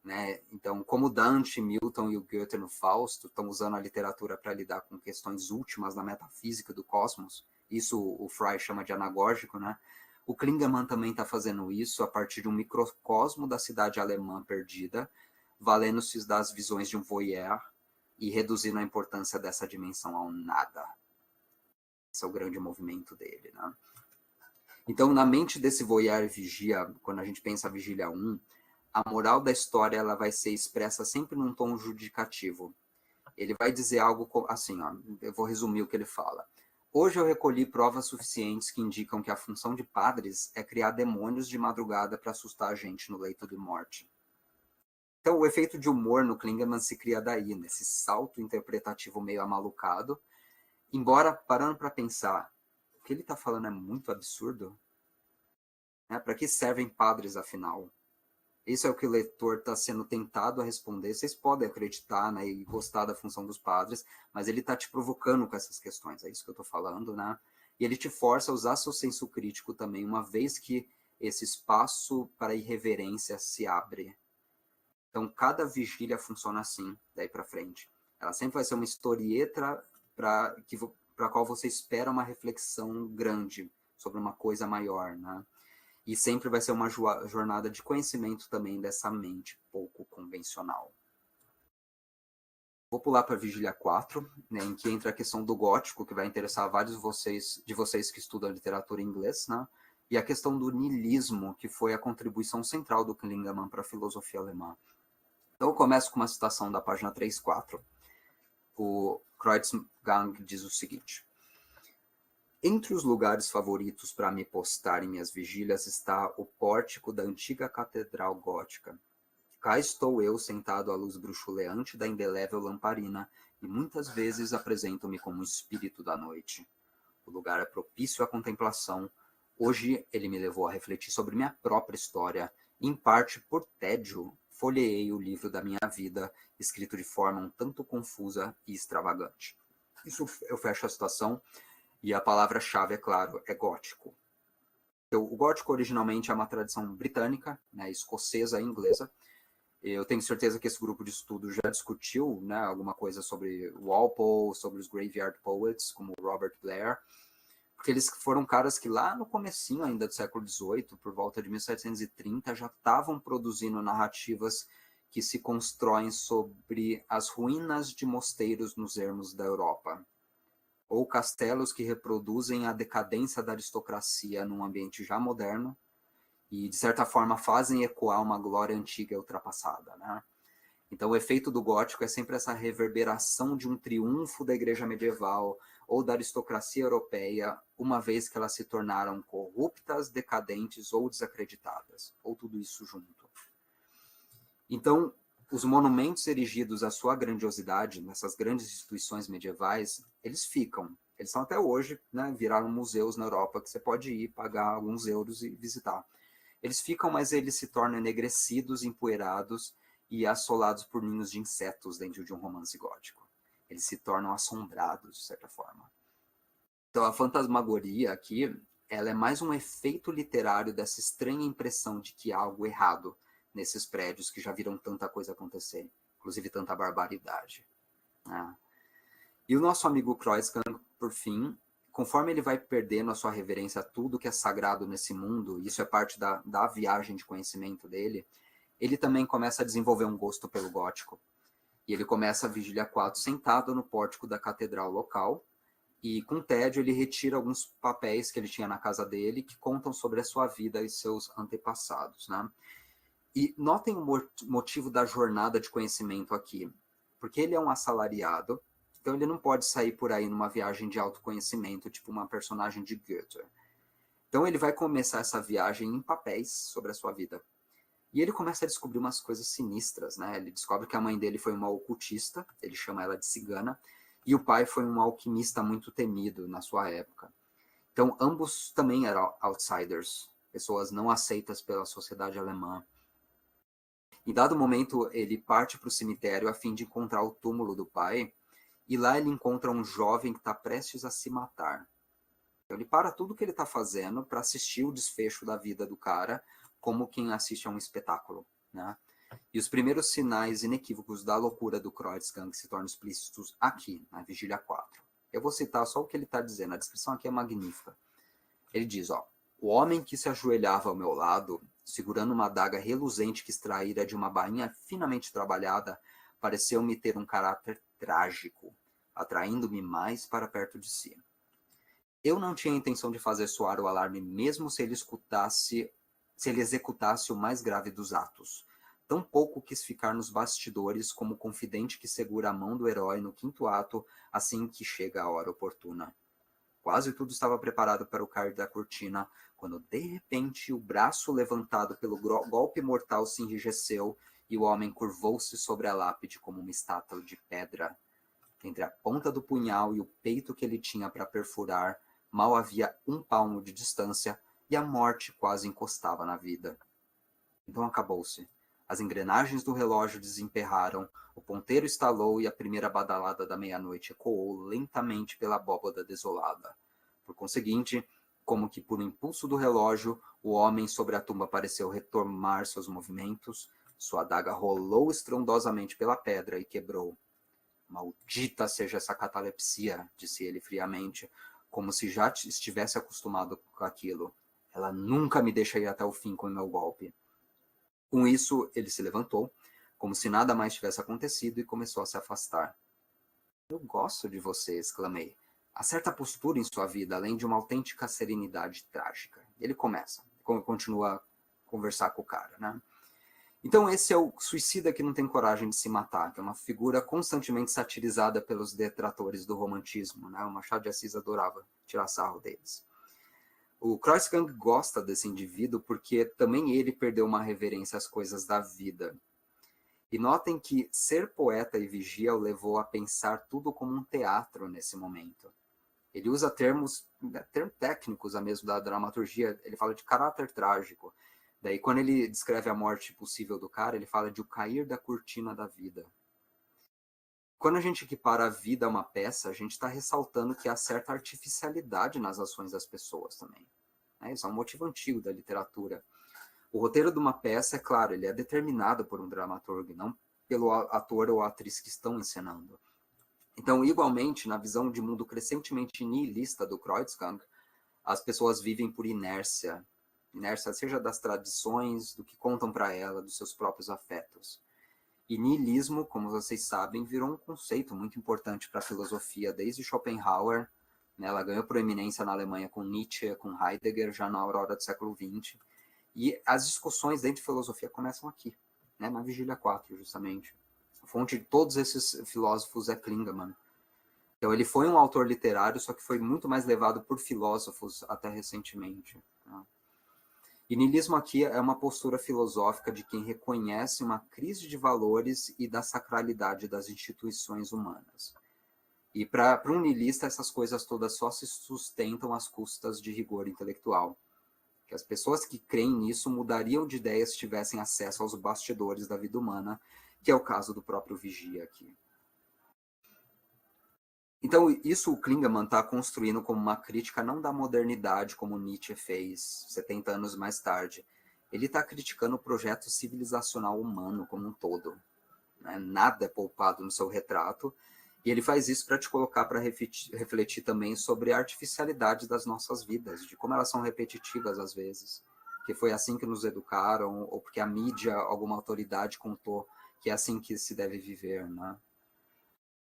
Né? Então, como Dante, Milton e o Goethe no Fausto estão usando a literatura para lidar com questões últimas da metafísica do cosmos, isso o Frye chama de anagógico, né? O Klingerman também está fazendo isso a partir de um microcosmo da cidade alemã perdida, valendo-se das visões de um voyeur e reduzindo a importância dessa dimensão ao nada. Esse é o grande movimento dele, né? Então, na mente desse voyeur vigia, quando a gente pensa a Vigília 1, a moral da história ela vai ser expressa sempre num tom judicativo. Ele vai dizer algo assim, ó, eu vou resumir o que ele fala. Hoje eu recolhi provas suficientes que indicam que a função de padres é criar demônios de madrugada para assustar a gente no leito de morte. Então, o efeito de humor no Klingerman se cria daí, nesse salto interpretativo meio amalucado, embora, parando para pensar, o que ele está falando é muito absurdo. Né? Para que servem padres, afinal? Isso é o que o leitor está sendo tentado a responder. Vocês podem acreditar, né, e gostar da função dos padres, mas ele está te provocando com essas questões. É isso que eu estou falando, né? E ele te força a usar seu senso crítico também, uma vez que esse espaço para irreverência se abre. Então, cada vigília funciona assim, daí para frente. Ela sempre vai ser uma historieta para a qual você espera uma reflexão grande sobre uma coisa maior, né? E sempre vai ser uma jornada de conhecimento também dessa mente pouco convencional. Vou pular para a Vigília 4, né, em que entra a questão do gótico, que vai interessar vários de vocês que estudam literatura em inglês, né? E a questão do niilismo, que foi a contribuição central do Klingerman para a filosofia alemã. Então eu começo com uma citação da página 3-4. O Kreutzgang diz o seguinte: entre os lugares favoritos para me postar em minhas vigílias está o pórtico da antiga catedral gótica. Cá estou eu sentado à luz bruxuleante da indelével lamparina e muitas vezes apresento-me como um espírito da noite. O lugar é propício à contemplação. Hoje ele me levou a refletir sobre minha própria história. Em parte por tédio, folheei o livro da minha vida, escrito de forma um tanto confusa e extravagante. Isso eu fecho a citação. E a palavra-chave, é claro, é gótico. Então, o gótico originalmente é uma tradição britânica, né, escocesa e inglesa. Eu tenho certeza que esse grupo de estudo já discutiu, né, alguma coisa sobre Walpole, sobre os Graveyard Poets, como Robert Blair, porque eles foram caras que lá no comecinho ainda do século XVIII, por volta de 1730, já estavam produzindo narrativas que se constroem sobre as ruínas de mosteiros nos ermos da Europa, ou castelos que reproduzem a decadência da aristocracia num ambiente já moderno e, de certa forma, fazem ecoar uma glória antiga e ultrapassada, né? Então, o efeito do gótico é sempre essa reverberação de um triunfo da igreja medieval ou da aristocracia europeia, uma vez que elas se tornaram corruptas, decadentes ou desacreditadas, ou tudo isso junto. Então, os monumentos erigidos à sua grandiosidade, nessas grandes instituições medievais, eles ficam. Eles são até hoje, né, viraram museus na Europa, que você pode ir, pagar alguns euros e visitar. Eles ficam, mas eles se tornam enegrecidos, empoeirados e assolados por ninhos de insetos dentro de um romance gótico. Eles se tornam assombrados, de certa forma. Então, a fantasmagoria aqui, ela é mais um efeito literário dessa estranha impressão de que há algo errado nesses prédios que já viram tanta coisa acontecer, inclusive tanta barbaridade. Né? E o nosso amigo Kreuzgang, por fim, conforme ele vai perdendo a sua reverência a tudo que é sagrado nesse mundo, isso é parte da viagem de conhecimento dele, ele também começa a desenvolver um gosto pelo gótico. E ele começa a Vigília 4 sentado no pórtico da catedral local, e com tédio ele retira alguns papéis que ele tinha na casa dele, que contam sobre a sua vida e seus antepassados. Né? E notem o motivo da jornada de conhecimento aqui, porque ele é um assalariado, então ele não pode sair por aí numa viagem de autoconhecimento, tipo uma personagem de Goethe. Então ele vai começar essa viagem em papéis sobre a sua vida. E ele começa a descobrir umas coisas sinistras, né? Ele descobre que a mãe dele foi uma ocultista, ele chama ela de cigana, e o pai foi um alquimista muito temido na sua época. Então ambos também eram outsiders, pessoas não aceitas pela sociedade alemã. Em dado momento, ele parte para o cemitério a fim de encontrar o túmulo do pai, e lá ele encontra um jovem que está prestes a se matar. Então ele para tudo que ele está fazendo para assistir o desfecho da vida do cara, como quem assiste a um espetáculo. Né? E os primeiros sinais inequívocos da loucura do Kreuzgang se tornam explícitos aqui, na Vigília 4. Eu vou citar só o que ele está dizendo, a descrição aqui é magnífica. Ele diz, o homem que se ajoelhava ao meu lado, segurando uma adaga reluzente que extraíra de uma bainha finamente trabalhada, pareceu-me ter um caráter trágico, atraindo-me mais para perto de si. Eu não tinha intenção de fazer soar o alarme mesmo se ele executasse o mais grave dos atos. Tampouco quis ficar nos bastidores como o confidente que segura a mão do herói no quinto ato assim que chega a hora oportuna. Quase tudo estava preparado para o cair da cortina, quando de repente o braço levantado pelo golpe mortal se enrijeceu e o homem curvou-se sobre a lápide como uma estátua de pedra. Entre a ponta do punhal e o peito que ele tinha para perfurar, mal havia 1 palmo de distância e a morte quase encostava na vida. Então acabou-se. As engrenagens do relógio desemperraram, o ponteiro estalou e a primeira badalada da meia-noite ecoou lentamente pela abóbada desolada. Por conseguinte, como que por um impulso do relógio, o homem sobre a tumba pareceu retomar seus movimentos, sua adaga rolou estrondosamente pela pedra e quebrou. Maldita seja essa catalepsia, disse ele friamente, como se já estivesse acostumado com aquilo. Ela nunca me deixa ir até o fim com o meu golpe. Com isso, ele se levantou, como se nada mais tivesse acontecido, e começou a se afastar. Eu gosto de você, exclamei. Há certa postura em sua vida, além de uma autêntica serenidade trágica. Ele continua a conversar com o cara, né? Então esse é o suicida que não tem coragem de se matar, que é uma figura constantemente satirizada pelos detratores do romantismo, né? O Machado de Assis adorava tirar sarro deles. O Kreuzgang gosta desse indivíduo porque também ele perdeu uma reverência às coisas da vida. E notem que ser poeta e vigia o levou a pensar tudo como um teatro nesse momento. Ele usa termos técnicos mesmo da dramaturgia, ele fala de caráter trágico. Daí, quando ele descreve a morte possível do cara, ele fala de o cair da cortina da vida. Quando a gente equipara a vida a uma peça, a gente está ressaltando que há certa artificialidade nas ações das pessoas também. Isso é um motivo antigo da literatura. O roteiro de uma peça, é claro, ele é determinado por um dramaturgo, não pelo ator ou atriz que estão encenando. Então, igualmente, na visão de mundo crescentemente nihilista do Kreuzgang, as pessoas vivem por inércia, seja das tradições, do que contam para ela, dos seus próprios afetos. E niilismo, como vocês sabem, virou um conceito muito importante para a filosofia, desde Schopenhauer, né, ela ganhou proeminência na Alemanha com Nietzsche, com Heidegger, já na aurora do século XX, e as discussões dentro de filosofia começam aqui, né, na Vigília 4, justamente. A fonte de todos esses filósofos é Klingemann. Então ele foi um autor literário, só que foi muito mais levado por filósofos até recentemente. Né? E niilismo aqui é uma postura filosófica de quem reconhece uma crise de valores e da sacralidade das instituições humanas. E para um niilista, essas coisas todas só se sustentam às custas de rigor intelectual. Que as pessoas que creem nisso mudariam de ideia se tivessem acesso aos bastidores da vida humana, que é o caso do próprio Vigia aqui. Então, isso o Klingemann está construindo como uma crítica não da modernidade, como Nietzsche fez 70 anos mais tarde. Ele está criticando o projeto civilizacional humano como um todo. Né? Nada é poupado no seu retrato, e ele faz isso para te colocar para refletir também sobre a artificialidade das nossas vidas, de como elas são repetitivas às vezes, que foi assim que nos educaram, ou porque a mídia, alguma autoridade contou que é assim que se deve viver, né?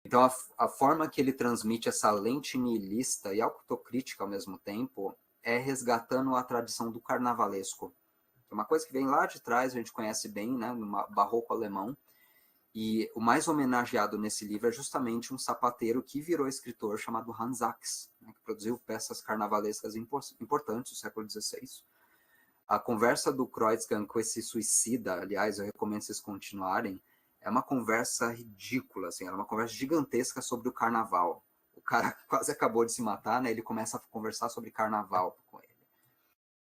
Então, a forma que ele transmite essa lente niilista e autocrítica ao mesmo tempo é resgatando a tradição do carnavalesco. É uma coisa que vem lá de trás, a gente conhece bem, né, no barroco alemão. E o mais homenageado nesse livro é justamente um sapateiro que virou escritor chamado Hans Sachs, né, que produziu peças carnavalescas importantes do século XVI. A conversa do Kreutzgang com esse suicida, aliás, eu recomendo vocês continuarem, é uma conversa ridícula, assim, é uma conversa gigantesca sobre o carnaval. O cara quase acabou de se matar, né? Ele começa a conversar sobre carnaval com ele.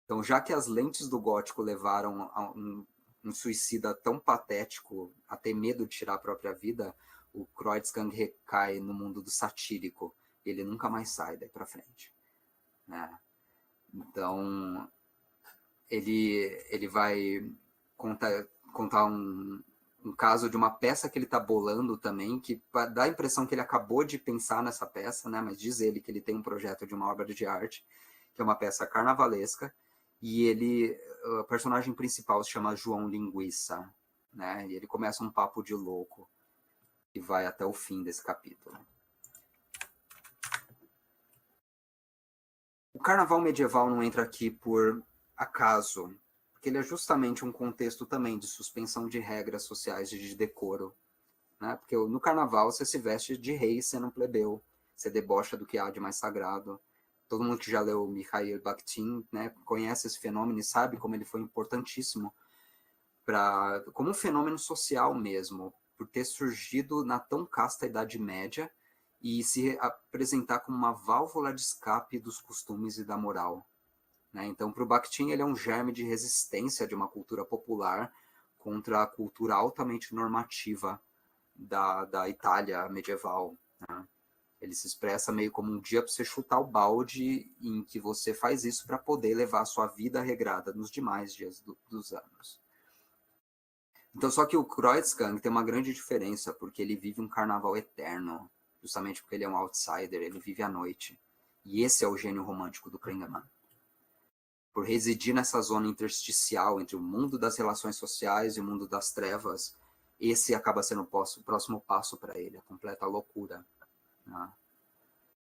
Então, já que as lentes do gótico levaram a um suicida tão patético a ter medo de tirar a própria vida, o Kreutzgang recai no mundo do satírico. Ele nunca mais sai daí para frente, né? Então, ele vai contar um caso de uma peça que ele está bolando também, que dá a impressão que ele acabou de pensar nessa peça, né? Mas diz ele que ele tem um projeto de uma obra de arte, que é uma peça carnavalesca, e o personagem principal se chama João Linguiça, né? E ele começa um papo de louco e vai até o fim desse capítulo. O carnaval medieval não entra aqui por acaso, porque ele é justamente um contexto também de suspensão de regras sociais e de decoro, né? Porque no carnaval você se veste de rei sendo um plebeu, você debocha do que há de mais sagrado. Todo mundo que já leu Mikhail Bakhtin, né, conhece esse fenômeno e sabe como ele foi importantíssimo como um fenômeno social mesmo, por ter surgido na tão casta Idade Média e se apresentar como uma válvula de escape dos costumes e da moral. Né? Então, para o Bakhtin, ele é um germe de resistência de uma cultura popular contra a cultura altamente normativa da Itália medieval. Né? Ele se expressa meio como um dia para você chutar o balde em que você faz isso para poder levar a sua vida regrada nos demais dias dos anos. Então, só que o Kreutzgang tem uma grande diferença, porque ele vive um carnaval eterno, justamente porque ele é um outsider, ele vive à noite. E esse é o gênio romântico do Klingemann. Por residir nessa zona intersticial entre o mundo das relações sociais e o mundo das trevas, esse acaba sendo o próximo passo para ele, a completa loucura. Né?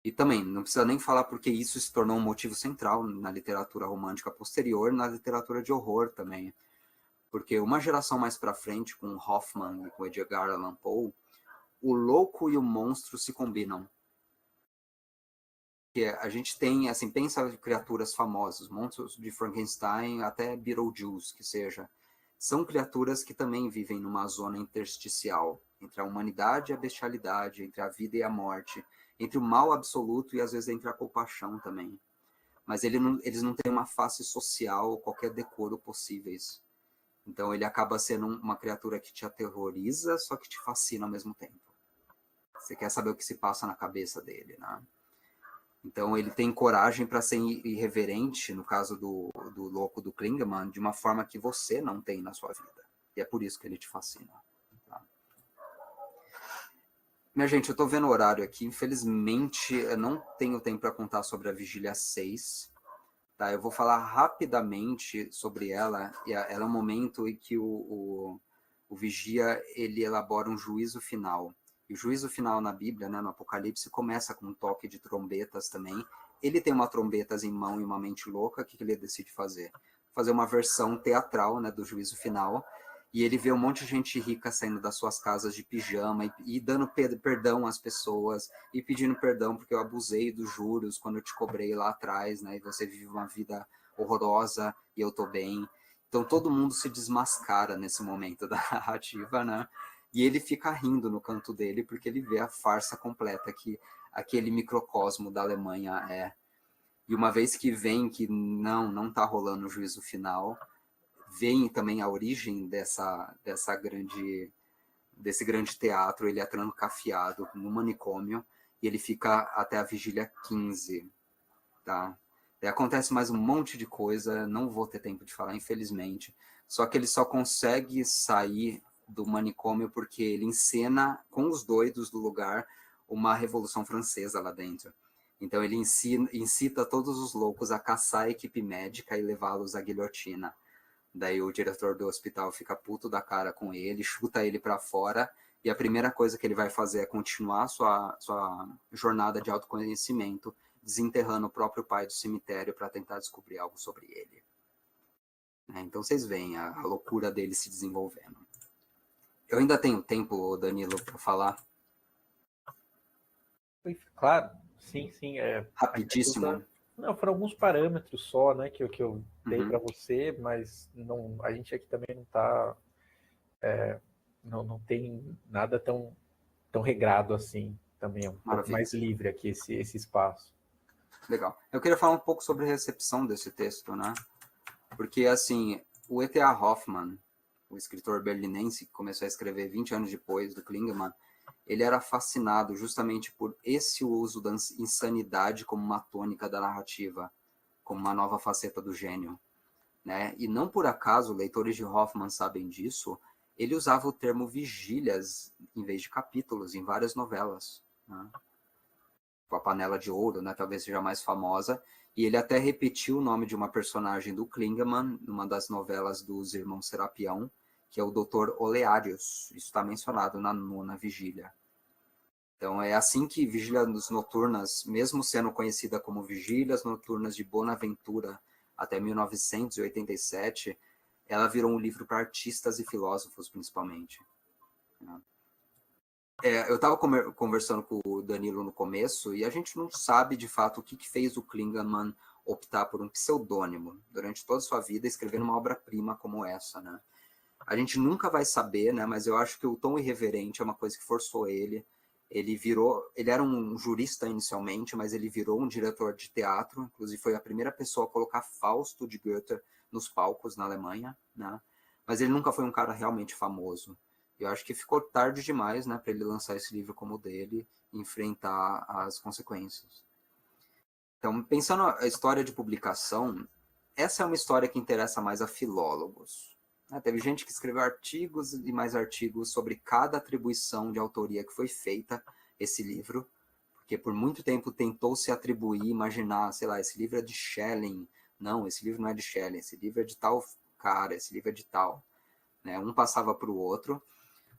E também, não precisa nem falar porque isso se tornou um motivo central na literatura romântica posterior, na literatura de horror também. Porque uma geração mais para frente, com Hoffmann e com Edgar Allan Poe, o louco e o monstro se combinam. Que a gente tem, assim, pensa em criaturas famosas, monstros de Frankenstein, até Beetlejuice, que seja. São criaturas que também vivem numa zona intersticial, entre a humanidade e a bestialidade, entre a vida e a morte, entre o mal absoluto e às vezes entre a compaixão também. Mas eles não têm uma face social ou qualquer decoro possíveis. Então ele acaba sendo uma criatura que te aterroriza, só que te fascina ao mesmo tempo. Você quer saber o que se passa na cabeça dele, né? Então ele tem coragem para ser irreverente, no caso do louco do Klingemann, de uma forma que você não tem na sua vida. E é por isso que ele te fascina. Tá? Minha gente, eu estou vendo o horário aqui. Infelizmente, eu não tenho tempo para contar sobre a Vigília 6. Tá? Eu vou falar rapidamente sobre ela. E ela é um momento em que o Vigia ele elabora um juízo final. E o juízo final na Bíblia, né, no Apocalipse, começa com um toque de trombetas também. Ele tem uma trombetas em mão e uma mente louca. O que ele decide fazer? Fazer uma versão teatral, né, do juízo final. E ele vê um monte de gente rica saindo das suas casas de pijama e dando perdão às pessoas e pedindo perdão porque eu abusei dos juros quando eu te cobrei lá atrás, né? E você vive uma vida horrorosa e eu tô bem. Então todo mundo se desmascara nesse momento da narrativa, né? E ele fica rindo no canto dele porque ele vê a farsa completa que aquele microcosmo da Alemanha é. E uma vez que vem que não tá rolando o juízo final, vem também a origem desse grande teatro, ele é trancafiado no manicômio e ele fica até a vigília 15, tá? E acontece mais um monte de coisa, não vou ter tempo de falar, infelizmente. Só que ele só consegue sair do manicômio porque ele encena com os doidos do lugar uma revolução francesa lá dentro. Então ele incita todos os loucos a caçar a equipe médica e levá-los à guilhotina. Daí o diretor do hospital fica puto da cara com ele, chuta ele para fora, e a primeira coisa que ele vai fazer é continuar sua jornada de autoconhecimento, desenterrando o próprio pai do cemitério para tentar descobrir algo sobre ele. Então vocês veem a loucura dele se desenvolvendo. Eu ainda tenho tempo, Danilo, para falar? Claro, sim. Rapidíssimo. Não, foram alguns parâmetros só, né, que eu dei para você, mas não, a gente aqui também não está, não tem nada tão regrado assim. Também é um pouco mais livre aqui esse espaço. Legal. Eu queria falar um pouco sobre a recepção desse texto, né? Porque, assim, o E.T.A. Hoffmann, o escritor berlinense que começou a escrever 20 anos depois do Klingemann, ele era fascinado justamente por esse uso da insanidade como uma tônica da narrativa, como uma nova faceta do gênio, né? E não por acaso, leitores de Hoffmann sabem disso, ele usava o termo vigílias em vez de capítulos em várias novelas, né? A Panela de Ouro, né, talvez seja a mais famosa, e ele até repetiu o nome de uma personagem do Klingemann, numa das novelas dos Irmãos Serapião, que é o Dr. Olearius. Isso está mencionado na Nona Vigília. Então é assim que Vigílias Noturnas, mesmo sendo conhecida como Vigílias Noturnas de Bonaventura até 1987, ela virou um livro para artistas e filósofos, principalmente. Eu estava conversando com o Danilo no começo e a gente não sabe de fato o que fez o Klingemann optar por um pseudônimo durante toda a sua vida, escrevendo uma obra-prima como essa, né? A gente nunca vai saber, né? Mas eu acho que o tom irreverente é uma coisa que forçou ele. Ele era um jurista inicialmente, mas ele virou um diretor de teatro, inclusive foi a primeira pessoa a colocar Fausto de Goethe nos palcos na Alemanha, né? Mas ele nunca foi um cara realmente famoso. Eu acho que ficou tarde demais, né, para ele lançar esse livro como o dele e enfrentar as consequências. Então, pensando a história de publicação, essa é uma história que interessa mais a filólogos. Teve gente que escreveu artigos e mais artigos sobre cada atribuição de autoria que foi feita esse livro, porque por muito tempo tentou se atribuir, imaginar, sei lá, esse livro é de Schelling. Não, esse livro não é de Schelling, esse livro é de tal cara, esse livro é de tal. Né? Um passava para o outro.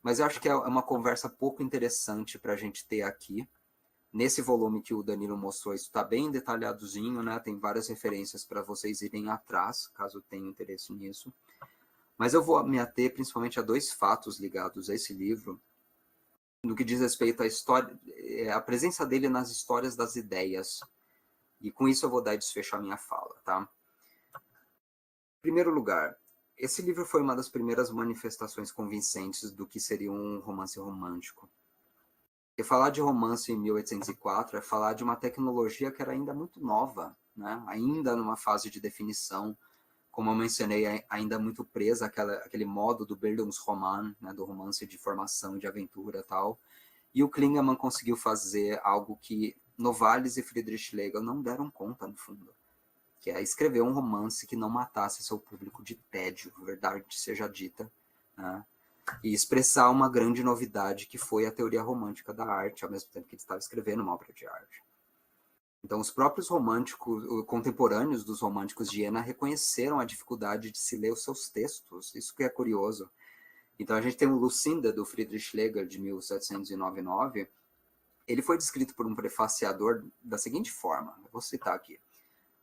Mas eu acho que é uma conversa pouco interessante para a gente ter aqui. Nesse volume que o Danilo mostrou, isso está bem detalhadozinho, né? Tem várias referências para vocês irem atrás, caso tenham interesse nisso. Mas eu vou me ater principalmente a dois fatos ligados a esse livro, no que diz respeito à história, a presença dele nas histórias das ideias. E com isso eu vou dar e desfechar minha fala, tá? Em primeiro lugar, esse livro foi uma das primeiras manifestações convincentes do que seria um romance romântico. E falar de romance em 1804 é falar de uma tecnologia que era ainda muito nova, né? Ainda numa fase de definição, como eu mencionei, ainda muito presa àquele modo do Bildungsroman, né? Do romance de formação, de aventura e tal. E o Klingemann conseguiu fazer algo que Novalis e Friedrich Schlegel não deram conta, no fundo, que é escrever um romance que não matasse seu público de tédio, verdade seja dita, né? E expressar uma grande novidade que foi a teoria romântica da arte, ao mesmo tempo que ele estava escrevendo uma obra de arte. Então, os próprios românticos, contemporâneos dos românticos de Jena, reconheceram a dificuldade de se ler os seus textos, isso que é curioso. Então, a gente tem o Lucinda, do Friedrich Schlegel, de 1799, ele foi descrito por um prefaciador da seguinte forma, eu vou citar aqui: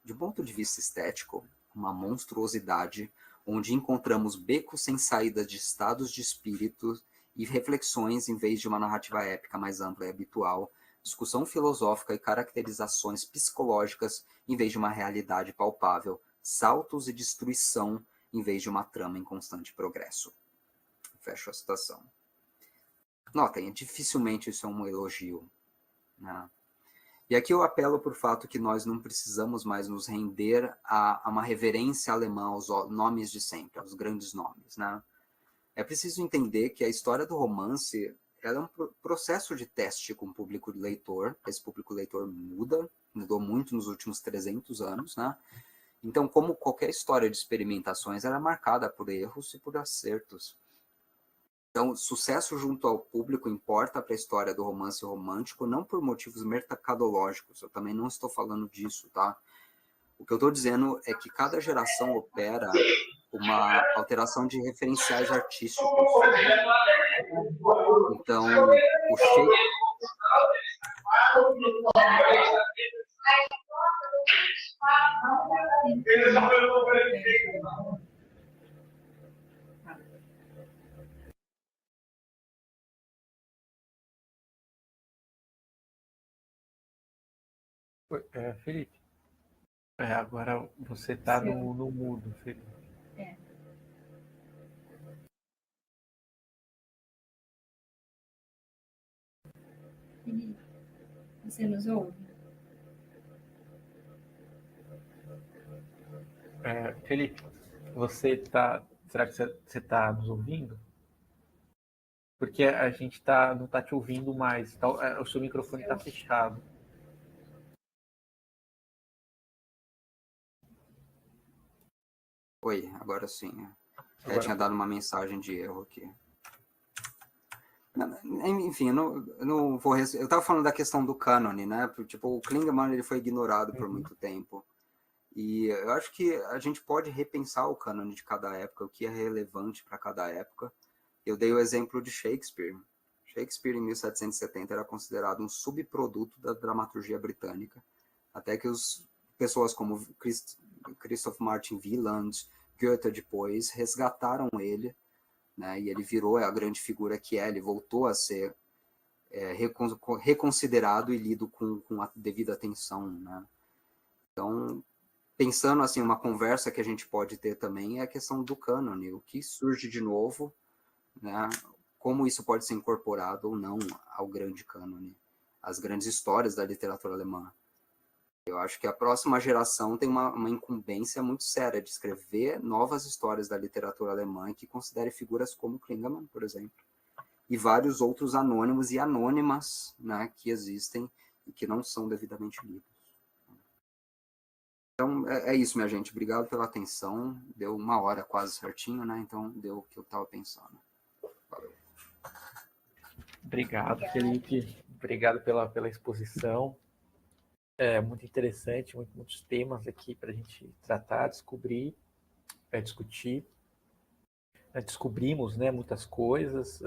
de um ponto de vista estético, uma monstruosidade onde encontramos becos sem saída de estados de espírito e reflexões em vez de uma narrativa épica mais ampla e habitual, discussão filosófica e caracterizações psicológicas em vez de uma realidade palpável, saltos e destruição em vez de uma trama em constante progresso. Fecho a citação. Notem, dificilmente isso é um elogio, né? E aqui eu apelo para o fato que nós não precisamos mais nos render a uma reverência alemã aos nomes de sempre, aos grandes nomes, né? É preciso entender que a história do romance ela é um processo de teste com o público leitor. Esse público leitor mudou muito nos últimos 300 anos, né? Então, como qualquer história de experimentações, ela é marcada por erros e por acertos. Então, sucesso junto ao público importa para a história do romance romântico, não por motivos mercadológicos, eu também não estou falando disso, tá? O que eu estou dizendo é que cada geração opera uma alteração de referenciais artísticos. Então, o Felipe, agora você está no mudo, Felipe. Felipe, você nos ouve? Felipe, você tá. Será que você está nos ouvindo? Porque a gente não está te ouvindo mais. O seu microfone está fechado. Oi, agora sim. Eu tinha dado uma mensagem de erro aqui. Enfim, eu não vou. Eu estava falando da questão do cânone, né? Tipo, o Klingemann ele foi ignorado por muito tempo. E eu acho que a gente pode repensar o cânone de cada época, o que é relevante para cada época. Eu dei o exemplo de Shakespeare. Shakespeare, em 1770, era considerado um subproduto da dramaturgia britânica, até que pessoas como Christoph Martin Wieland, Goethe depois, resgataram ele, né, e ele virou a grande figura que é, ele voltou a ser reconsiderado e lido com a devida atenção, né? Então, pensando assim, uma conversa que a gente pode ter também é a questão do cânone, o que surge de novo, né? Como isso pode ser incorporado ou não ao grande cânone, as grandes histórias da literatura alemã. Eu acho que a próxima geração tem uma incumbência muito séria de escrever novas histórias da literatura alemã que considere figuras como Klingemann, por exemplo, e vários outros anônimos e anônimas, né, que existem e que não são devidamente lidos. Então, é isso, minha gente. Obrigado pela atenção. Deu 1 hora quase certinho, né? Então, deu o que eu estava pensando. Valeu. Obrigado, Felipe. Obrigado pela exposição. É muito interessante, muitos temas aqui para a gente tratar, descobrir, discutir. Descobrimos, né, muitas coisas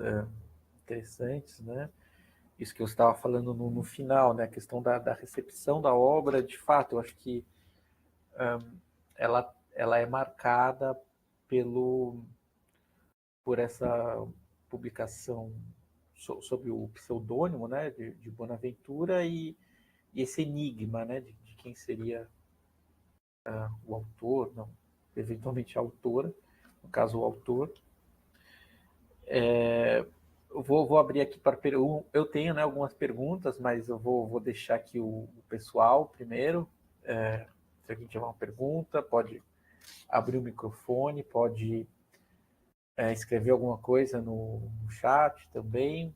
interessantes, né? Isso que eu estava falando no final, né? A questão da recepção da obra, de fato, eu acho que ela é marcada por essa publicação sob o pseudônimo, né, de Bonaventura e esse enigma, né, de quem seria o autor, não, eventualmente a autora, no caso o autor. Eu vou abrir aqui para eu tenho, né, algumas perguntas, mas eu vou deixar aqui o pessoal primeiro. Se alguém tiver uma pergunta, pode abrir o microfone, pode escrever alguma coisa no chat também.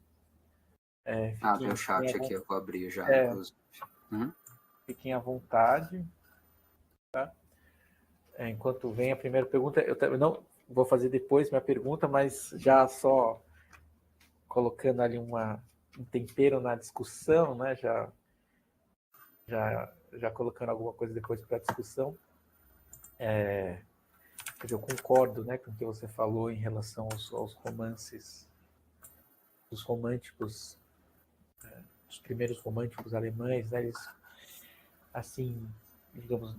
Tem o chat aqui, eu vou abrir já, inclusive. Fiquem à vontade. Tá? Enquanto vem a primeira pergunta, eu não vou fazer depois minha pergunta, mas já só colocando ali um tempero na discussão, né? Já colocando alguma coisa depois para a discussão. Eu concordo, né, com o que você falou em relação aos romances, os românticos, os primeiros românticos alemães, né, eles, assim, digamos,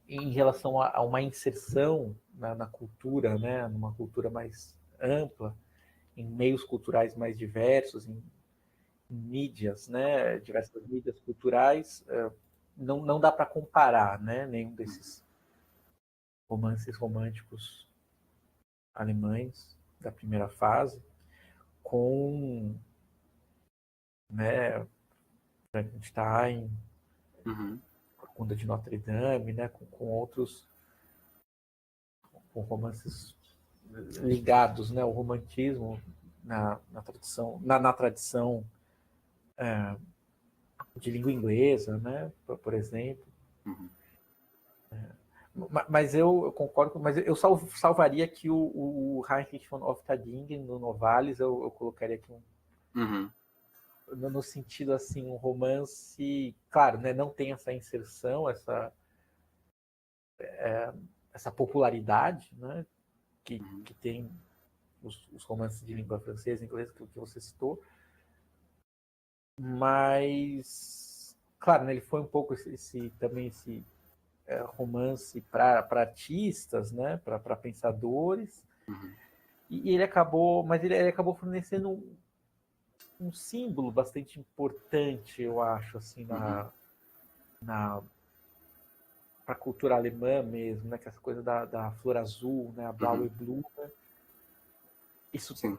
em relação a uma inserção na cultura, né, numa cultura mais ampla, em meios culturais mais diversos, em mídias, né, diversas mídias culturais, não dá para comparar, né, nenhum desses romances românticos alemães da primeira fase com, né, Frankenstein, Corcunda de Notre Dame, né, com outros com romances ligados, né, ao romantismo na tradição de língua inglesa, né, por exemplo. Mas eu concordo, mas eu salvaria aqui o Heinrich von Ofterdingen no Novalis, eu colocaria aqui no sentido assim, um romance, claro, né, não tem essa inserção, essa popularidade, né, que tem os romances de língua francesa, inglesa, que você citou, mas, claro, né, ele foi um pouco também esse romance para artistas, né, para pensadores, e ele acabou fornecendo um símbolo bastante importante, eu acho, assim, para a cultura alemã mesmo, né, que essa coisa da flor azul, né, a Blaue Blume, isso Sim.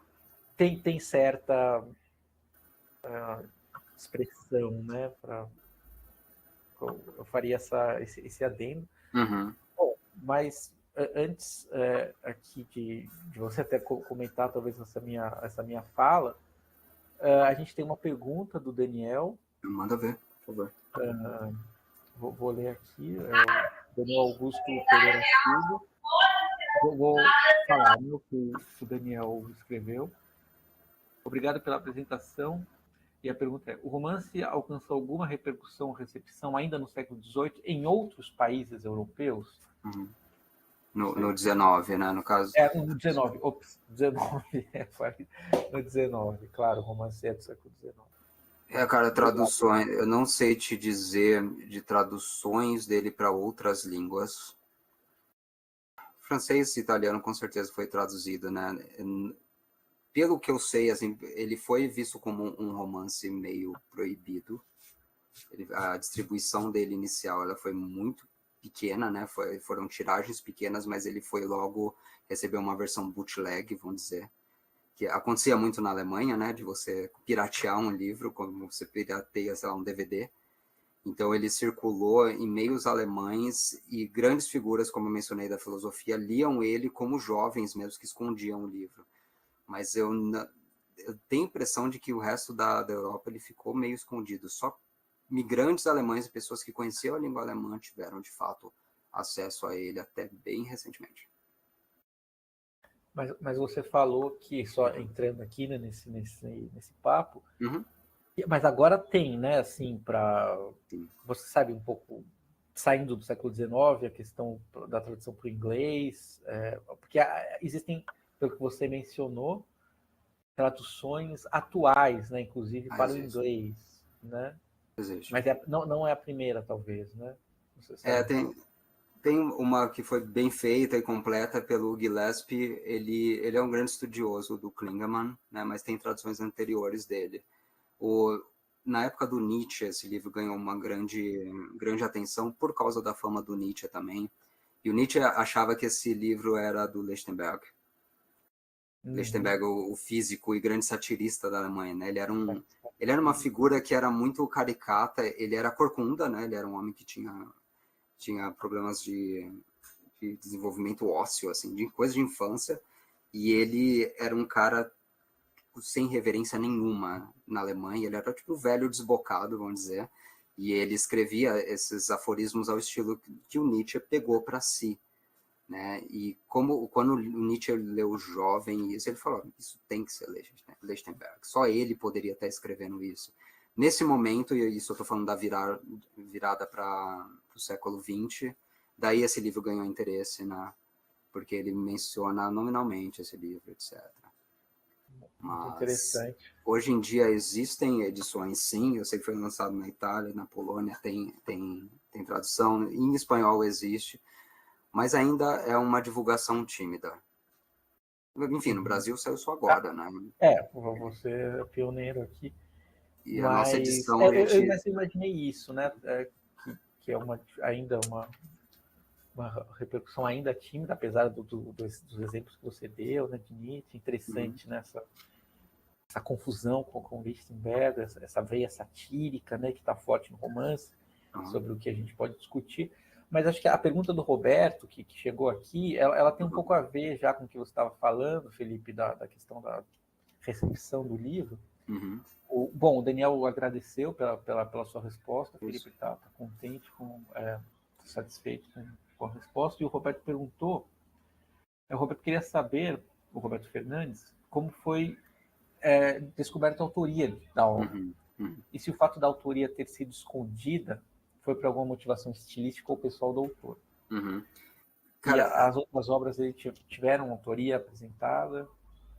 tem certa expressão, né, eu faria esse adendo. Bom, mas antes aqui de você até comentar talvez essa minha fala, a gente tem uma pergunta do Daniel. Manda ver, por favor. Vou ler aqui. Daniel Augusto Pereira Silva. Vou falar o que o Daniel escreveu. Obrigado pela apresentação. E a pergunta é: o romance alcançou alguma repercussão ou recepção ainda no século XVIII em outros países europeus? No 19, né, no caso? No 19. Ops, 19. No 19, claro, o romance é do século XIX. Cara, traduções, eu não sei te dizer de traduções dele para outras línguas. Francês e italiano com certeza foi traduzido, né? Pelo que eu sei, assim, ele foi visto como um romance meio proibido. A distribuição dele inicial ela foi muito pequena, né? Foram tiragens pequenas, mas ele foi logo receber uma versão bootleg, vamos dizer. Que acontecia muito na Alemanha, né? De você piratear um livro, como você pirateia, sei lá, um DVD. Então ele circulou em meios alemães e grandes figuras, como eu mencionei, da filosofia, liam ele como jovens mesmo que escondiam o livro. Mas eu tenho a impressão de que o resto da Europa ele ficou meio escondido. Só migrantes alemães e pessoas que conheciam a língua alemã tiveram, de fato, acesso a ele até bem recentemente. Mas você falou que, só entrando aqui, né, nesse papo, mas agora tem, né, assim, você sabe, um pouco, saindo do século XIX, a questão da tradução para o inglês, porque existem, pelo que você mencionou, traduções atuais, né, inclusive para o inglês, né? Existe. Mas não é a primeira, talvez, né? Você sabe. Tem uma que foi bem feita e completa pelo Gillespie. Ele é um grande estudioso do Klingemann, né, mas tem traduções anteriores dele. Na época do Nietzsche, esse livro ganhou uma grande atenção por causa da fama do Nietzsche também. E o Nietzsche achava que esse livro era do Lichtenberg. Lichtenberg, o físico e grande satirista da Alemanha, né? Ele era uma figura que era muito caricata, ele era corcunda, né? Ele era um homem que tinha problemas de desenvolvimento ósseo, assim, de coisa de infância, e ele era um cara sem reverência nenhuma na Alemanha, ele era tipo velho desbocado, vamos dizer, e ele escrevia esses aforismos ao estilo que o Nietzsche pegou para si, né? E quando o Nietzsche leu Jovem, ele falou, isso tem que ser Lichtenberg, só ele poderia estar escrevendo isso. Nesse momento, e isso eu estou falando da virada para o século XX, daí esse livro ganhou interesse, né? Porque ele menciona nominalmente esse livro, etc. Mas interessante. Hoje em dia existem edições, sim, eu sei que foi lançado na Itália, na Polônia, tem tradução, em espanhol existe, mas ainda é uma divulgação tímida. Enfim, no Brasil saiu só agora, né? Você é pioneiro aqui. E mas a nossa edição... eu imaginei isso, né? que é ainda uma repercussão ainda tímida, apesar dos exemplos que você deu, né, de Nietzsche. Interessante, né, essa confusão com Lichtenberg, essa veia satírica, né, que está forte no romance, sobre o que a gente pode discutir. Mas acho que a pergunta do Roberto, que chegou aqui, ela tem um pouco a ver já com o que você estava falando, Felipe, da questão da recepção do livro. Bom, o Daniel agradeceu pela sua resposta, o Felipe está contente, satisfeito com a resposta, e o Roberto perguntou, o Roberto queria saber, o Roberto Fernandes, como foi descoberta a autoria da obra. E se o fato da autoria ter sido escondida foi por alguma motivação estilística ou pessoal do autor. Cara, e as outras obras dele tiveram autoria apresentada?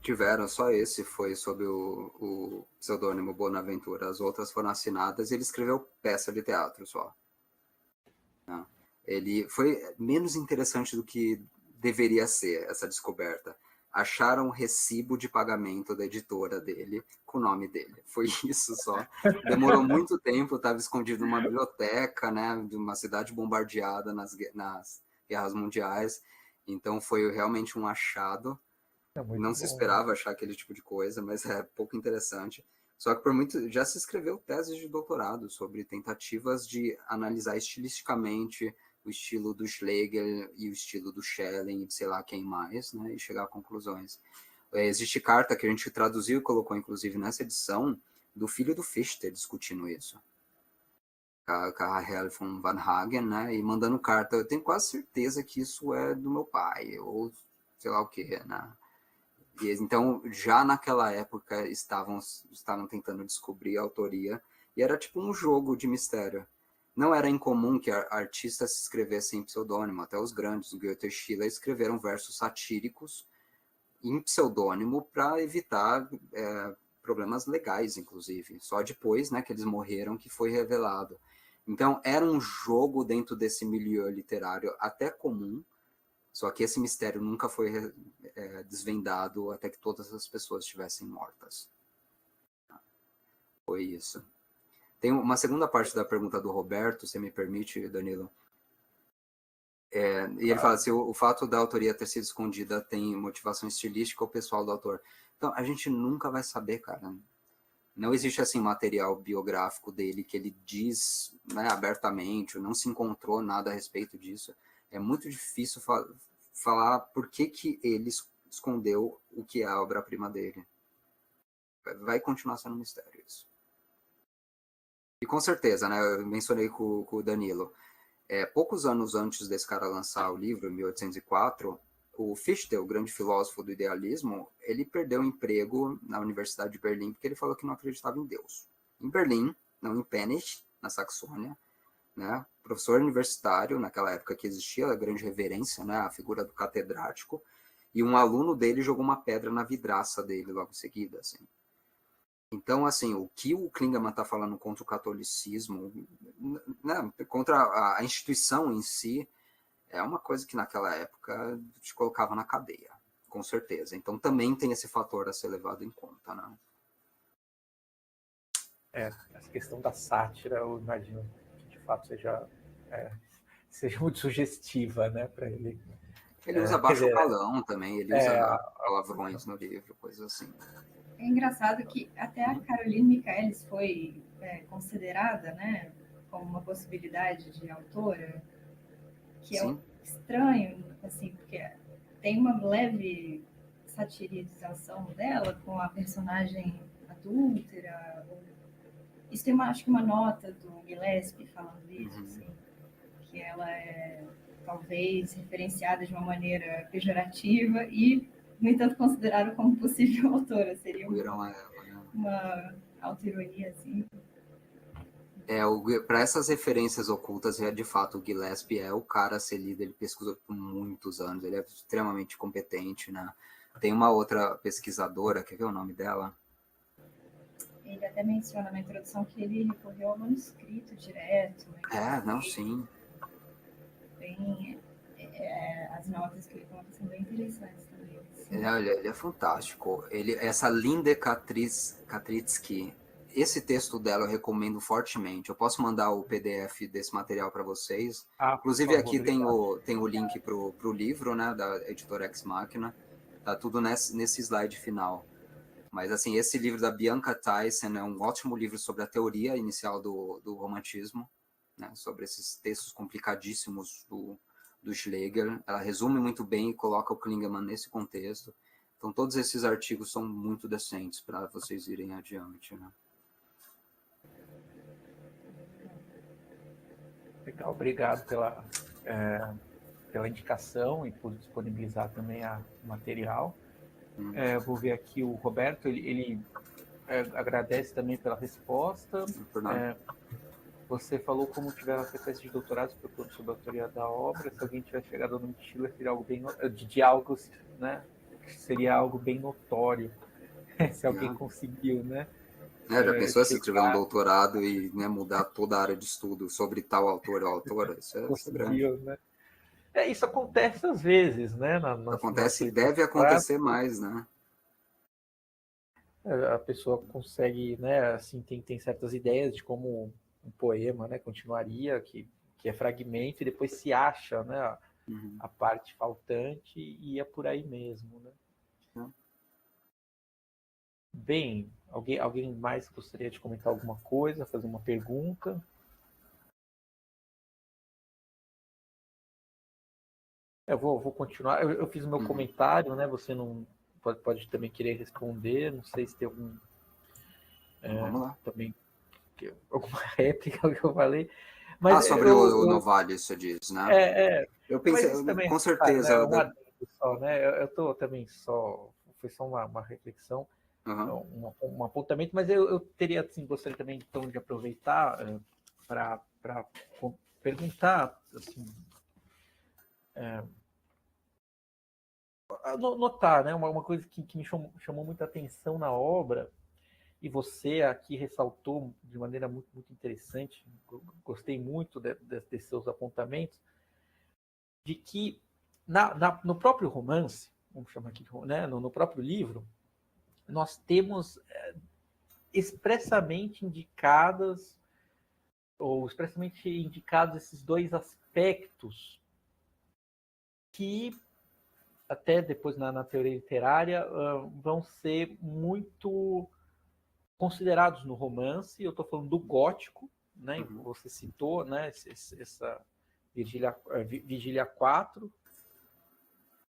Tiveram, só esse foi sob o pseudônimo Bonaventura. As outras foram assinadas e ele escreveu peça de teatro só. Ele foi menos interessante do que deveria ser essa descoberta. Acharam um recibo de pagamento da editora dele com o nome dele. Foi isso só. Demorou muito tempo, estava escondido numa biblioteca, né, de uma cidade bombardeada nas guerras mundiais. Então foi realmente um achado. Não se esperava achar aquele tipo de coisa, mas é pouco interessante. Só que por muito já se escreveu teses de doutorado sobre tentativas de analisar estilisticamente o estilo do Schlegel e o estilo do Schelling, de sei lá quem mais, né, e chegar a conclusões. Existe carta que a gente traduziu e colocou, inclusive, nessa edição, do filho do Fichte discutindo isso. Com a Rahel von Van Hagen, né, e mandando carta. Eu tenho quase certeza que isso é do meu pai, ou sei lá o que, né. E, então, já naquela época, estavam tentando descobrir a autoria, e era tipo um jogo de mistério. Não era incomum que artistas se escrevessem em pseudônimo, até os grandes, Goethe e Schiller, escreveram versos satíricos em pseudônimo para evitar problemas legais, inclusive. Só depois, né, que eles morreram que foi revelado. Então, era um jogo dentro desse milieu literário até comum, só que esse mistério nunca foi desvendado até que todas as pessoas estivessem mortas. Foi isso. Tem uma segunda parte da pergunta do Roberto, se me permite, Danilo. E ele fala se o fato da autoria ter sido escondida tem motivação estilística ou pessoal do autor. Então, a gente nunca vai saber, cara. Não existe assim material biográfico dele que ele diz, né, abertamente, não se encontrou nada a respeito disso. É muito difícil falar por que ele escondeu o que é a obra-prima dele. Vai continuar sendo um mistério isso. E com certeza, né, eu mencionei com o Danilo, poucos anos antes desse cara lançar o livro, em 1804, o Fichte, o grande filósofo do idealismo, ele perdeu o emprego na Universidade de Berlim porque ele falou que não acreditava em Deus. Em Berlim, não em Penich, na Saxônia, né, professor universitário, naquela época que existia a grande reverência, né, a figura do catedrático, e um aluno dele jogou uma pedra na vidraça dele logo em seguida, assim. Então, assim, o que o Klingemann está falando contra o catolicismo, né, contra a instituição em si, é uma coisa que naquela época te colocava na cadeia, com certeza. Então, também tem esse fator a ser levado em conta, né? Essa questão da sátira, eu imagino que de fato seja muito sugestiva, né, para ele. Ele usa baixo calão também, ele usa palavrões no livro, coisas assim. É engraçado que até a Caroline Michaelis foi considerada, né, como uma possibilidade de autora, que Sim. é estranho, assim, porque tem uma leve satirização dela com a personagem adúltera. Isso tem, acho que uma nota do Gillespie falando isso, assim, que ela é talvez referenciada de uma maneira pejorativa e, no entanto, considerada como possível autora. Seria uma autoironia, assim. Para essas referências ocultas, de fato, o Gillespie é o cara a ser lido, ele pesquisou por muitos anos, ele é extremamente competente, né? Tem uma outra pesquisadora, quer ver o nome dela? Ele até menciona na introdução que ele recorreu ao manuscrito direto. Né? Não, sim. Bem, as notas que ele coloca são bem interessantes também. Ele é fantástico. Essa Linde Katritsky, esse texto dela eu recomendo fortemente. Eu posso mandar o PDF desse material para vocês. Inclusive, aqui tem o link para o livro, né, da editora Ex Machina. Tá tudo nesse slide final. Mas, assim, esse livro da Bianca Tyson é um ótimo livro sobre a teoria inicial do romantismo, né, sobre esses textos complicadíssimos do Schlegel. Ela resume muito bem e coloca o Klingemann nesse contexto. Então, todos esses artigos são muito decentes para vocês irem adiante, né? Legal, obrigado pela indicação e por disponibilizar também o material. Vou ver aqui o Roberto, ele agradece também pela resposta. Você falou como tiveram a sequência de doutorados sobre a autoria da obra. Se alguém tivesse chegado no Schiller, seria algo bem de diálogos, né? Seria algo bem notório. Se alguém conseguiu, né? Já pensou se escrever um doutorado e, né, mudar toda a área de estudo sobre tal autor ou autora? Isso é grande. Né? Isso acontece às vezes, né? Acontece e deve acontecer mais, né? A pessoa consegue, né? Assim, tem certas ideias de como um poema, né? Continuaria, que é fragmento, e depois se acha, né? A parte faltante e é por aí mesmo, né? Bem, alguém mais gostaria de comentar alguma coisa, fazer uma pergunta? Eu vou continuar. Eu fiz o meu comentário, né? Você não pode também querer responder. Não sei se tem algum Vamos lá. também alguma réplica ao que eu falei. Mas sobre o Novalis, você diz, né? Eu pensei, também, com certeza. Né, só, né? Eu tô também foi só uma reflexão, um apontamento, mas eu teria, assim, gostaria também então de aproveitar para perguntar, assim, notar, né, uma coisa que me chamou muita atenção na obra, e você aqui ressaltou de maneira muito, muito interessante, gostei muito desses seus apontamentos, de que no próprio romance, vamos chamar aqui, né, no próprio livro, nós temos expressamente indicados esses dois aspectos que até depois na teoria literária vão ser muito considerados no romance. Eu estou falando do gótico, né? Você citou, né, essa Vigília 4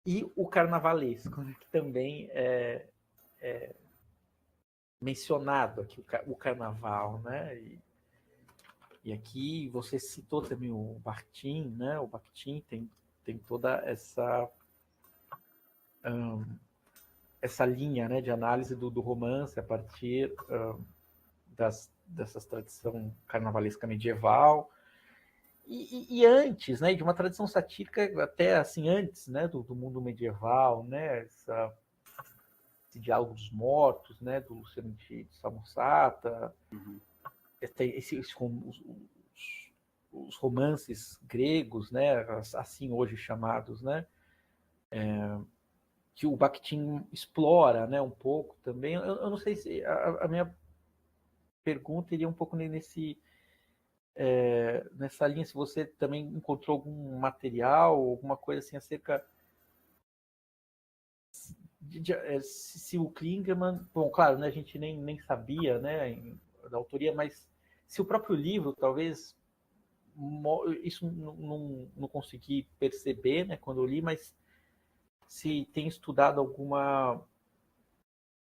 e o carnavalesco, né, que também é mencionado aqui, o carnaval, né? E aqui você citou também o Bakhtin, né? O Bakhtin tem toda essa linha, né, de análise do romance a partir dessa tradição carnavalesca medieval e antes, né, de uma tradição satírica até assim antes, né, do mundo medieval, né, esse diálogo dos mortos, né, do Luciano de Samosata, os romances gregos, né, assim hoje chamados, né, que o Bakhtin explora, né, um pouco também. Eu não sei se a minha pergunta iria um pouco nessa linha, se você também encontrou algum material, alguma coisa assim acerca se o Klingemann, bom, claro, né, a gente nem sabia, né, da autoria, mas se o próprio livro, talvez, isso não consegui perceber, né, quando eu li, mas se tem estudado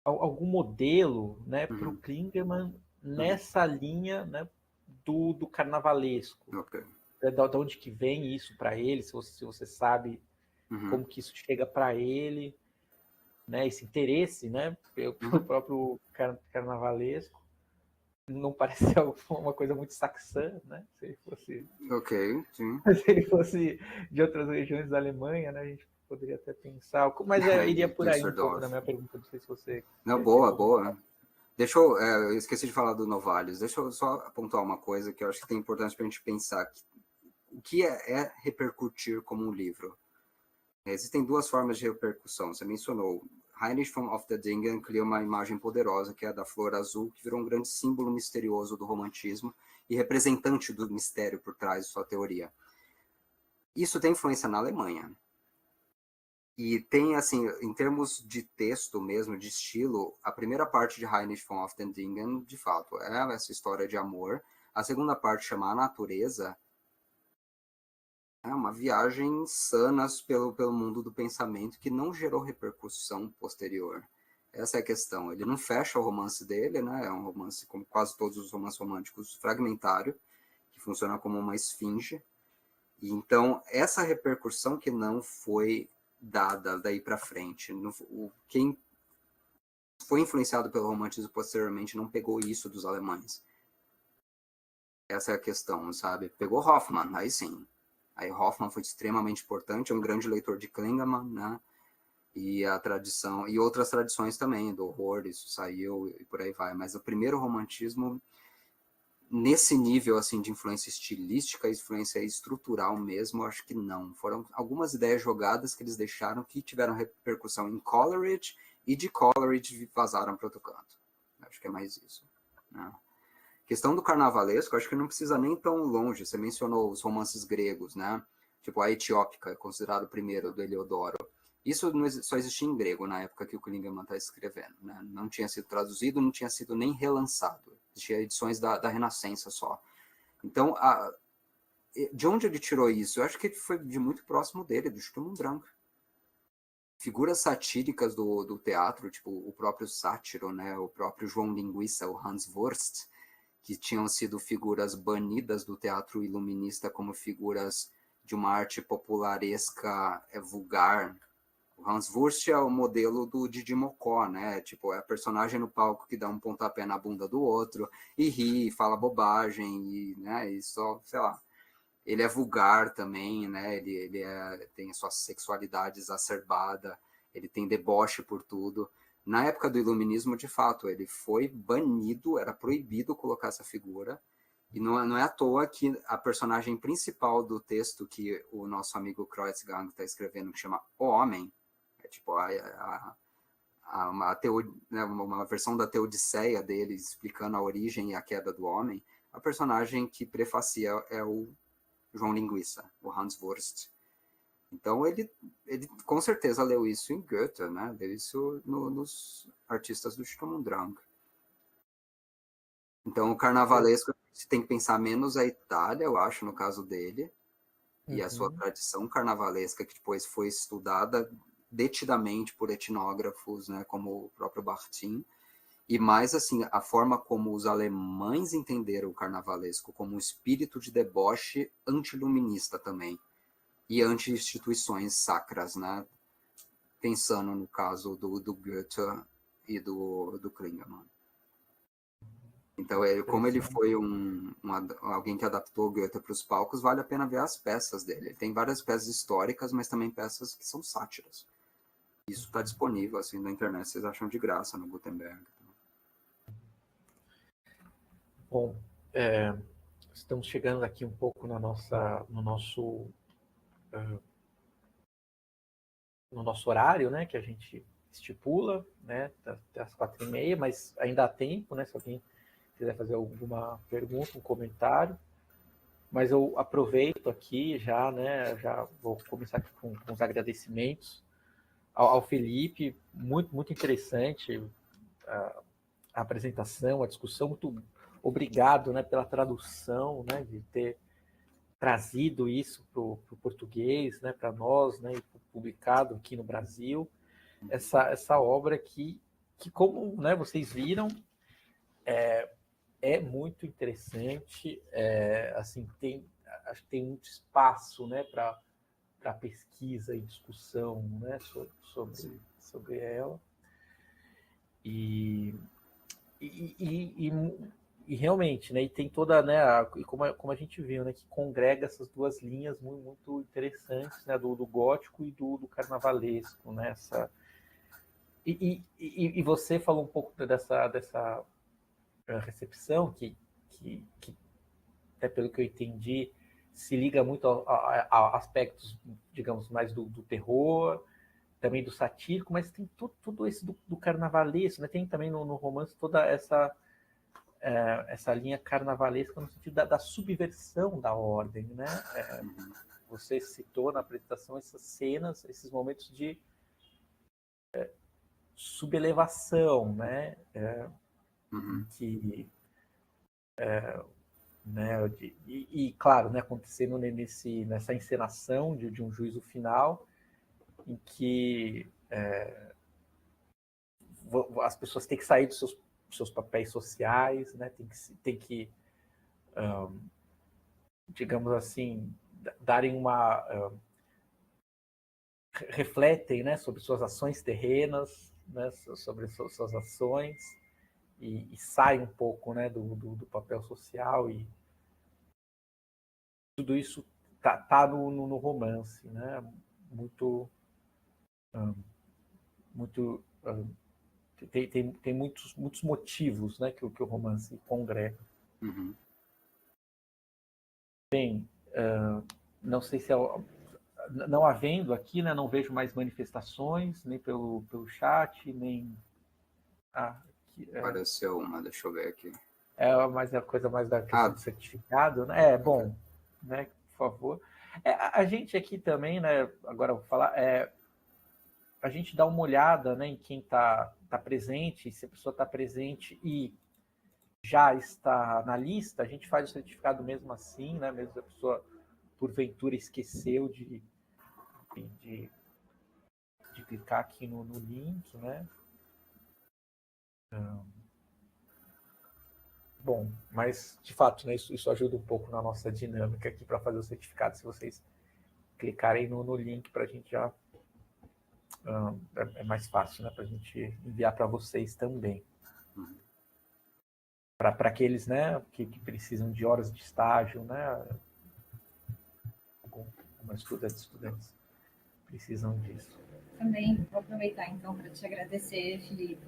algum modelo, né, para o Klingemann nessa linha, né, do carnavalesco. Da onde que vem isso para ele, se você sabe como que isso chega para ele, né, esse interesse, né, pelo próprio carnavalesco. Não parece uma coisa muito saxã, né? Se ele fosse, sim. Se ele fosse de outras regiões da Alemanha, né, a gente poderia até pensar, mas iria por aí um pouco na minha pergunta, não sei se você... Não, boa. Deixa eu esqueci de falar do Novalis, deixa eu só pontuar uma coisa que eu acho que tem importância para a gente pensar. O que é repercutir como um livro? Existem duas formas de repercussão. Você mencionou Heinrich von Ofterdingen cria uma imagem poderosa, que é a da flor azul, que virou um grande símbolo misterioso do romantismo e representante do mistério por trás de sua teoria. Isso tem influência na Alemanha. E tem, assim, em termos de texto mesmo, de estilo, a primeira parte de Heinrich von Ofterdingen, de fato, é essa história de amor. A segunda parte chama A Natureza. É uma viagem insana pelo mundo do pensamento que não gerou repercussão posterior. Essa é a questão. Ele não fecha o romance dele, né? É um romance, como quase todos os romances românticos, fragmentário, que funciona como uma esfinge. E então, essa repercussão que não foi dada daí para frente. Quem foi influenciado pelo romantismo posteriormente não pegou isso dos alemães. Essa é a questão, sabe? Pegou Hoffmann, aí sim. Aí Hoffmann foi extremamente importante, é um grande leitor de Klingemann, né? E a tradição, e outras tradições também, do horror, isso saiu e por aí vai. Mas o primeiro romantismo, nesse nível assim de influência estilística, influência estrutural mesmo, eu acho que não. Foram algumas ideias jogadas que eles deixaram que tiveram repercussão em Coleridge, e de Coleridge vazaram para outro canto. Acho que é mais isso, né? Questão do carnavalesco, acho que não precisa nem tão longe. Você mencionou os romances gregos, né? Tipo a Etiópica, considerado o primeiro do Heliodoro. Isso só existia em grego na época que o Klingemann está escrevendo, né? Não tinha sido traduzido, não tinha sido nem relançado. Existia edições da Renascença só. Então, de onde ele tirou isso? Eu acho que ele foi de muito próximo dele, do Sturm und Drang. Figuras satíricas do teatro, tipo o próprio sátiro, né? O próprio João Linguiça, o Hans Wurst, que tinham sido figuras banidas do teatro iluminista como figuras de uma arte popularesca vulgar. O Hans Wurst é o modelo do Didi Mocó, né? Tipo, é a personagem no palco que dá um pontapé na bunda do outro e ri, fala bobagem, e, né, e só, sei lá. Ele é vulgar também, né? Ele tem a sua sexualidade exacerbada, ele tem deboche por tudo. Na época do iluminismo, de fato, ele foi banido, era proibido colocar essa figura, e não é à toa que a personagem principal do texto que o nosso amigo Kreutzgang está escrevendo, que chama O Homem, é tipo uma versão da Teodiceia dele, explicando a origem e a queda do homem. A personagem que prefacia é o João Linguiça, o Hans Wurst. Então, ele com certeza leu isso em Goethe, né? Leu isso nos artistas do Sturm und Drang. Então, o carnavalesco, você tem que pensar menos a Itália, eu acho, no caso dele, e a sua tradição carnavalesca, que depois foi estudada detidamente por etnógrafos, né, como o próprio Bartin, e mais, assim, a forma como os alemães entenderam o carnavalesco como um espírito de deboche antiluminista também, e anti-instituições sacras, né? Pensando no caso do Goethe e do Klingemann. Então, como ele foi alguém que adaptou Goethe para os palcos, vale a pena ver as peças dele. Ele tem várias peças históricas, mas também peças que são sátiras. Isso está disponível assim na internet, vocês acham de graça no Gutenberg. Bom, estamos chegando aqui um pouco no nosso horário, né, que a gente estipula, né, até as 4h30, mas ainda há tempo, né, se alguém quiser fazer alguma pergunta, um comentário. Mas eu aproveito aqui já, né, já vou começar aqui com os agradecimentos ao Felipe, muito interessante a apresentação, a discussão, muito obrigado, né, pela tradução, né, de ter trazido isso para o português, né, para nós, né, e publicado aqui no Brasil, essa obra que como, né, vocês viram, é muito interessante, assim, acho que tem muito espaço, né, para pesquisa e discussão, né, sobre ela. E realmente, né, e tem toda, né, como a gente viu, né, que congrega essas duas linhas muito interessantes, né, do gótico e do carnavalesco, né, e você falou um pouco dessa recepção que até pelo que eu entendi, se liga muito a aspectos, digamos, mais do terror, também do satírico, mas tem tudo isso do carnavalesco, né? Tem também no romance toda essa linha carnavalesca no sentido da subversão da ordem, né? Você citou na apresentação essas cenas, esses momentos de subelevação, né? Claro, né, acontecendo nessa encenação de um juízo final, em que as pessoas têm que sair dos seus papéis sociais, né? Tem que digamos assim, darem refletem, né, sobre suas ações terrenas, né, sobre suas ações, e saem um pouco, né, do papel social, e tudo isso tá no romance, né? Muito tem muitos motivos, né, que o romance congrega. Bem, não sei se não havendo aqui, né, não vejo mais manifestações, nem pelo chat, nem... Apareceu uma, deixa eu ver aqui. Mas é a coisa mais da questão do certificado, né? Bom, né, por favor. A gente aqui também, né, agora eu vou falar, a gente dá uma olhada, né, em quem está presente, se a pessoa está presente e já está na lista, a gente faz o certificado mesmo assim, né, mesmo se a pessoa porventura esqueceu de clicar aqui no link, né? Bom, mas de fato, né, isso ajuda um pouco na nossa dinâmica aqui para fazer o certificado. Se vocês clicarem no link, para a gente já é mais fácil, né, para a gente enviar para vocês também. Para aqueles, né, que precisam de horas de estágio, né? Algumas estudantes precisam disso. Também vou aproveitar, então, para te agradecer, Felipe,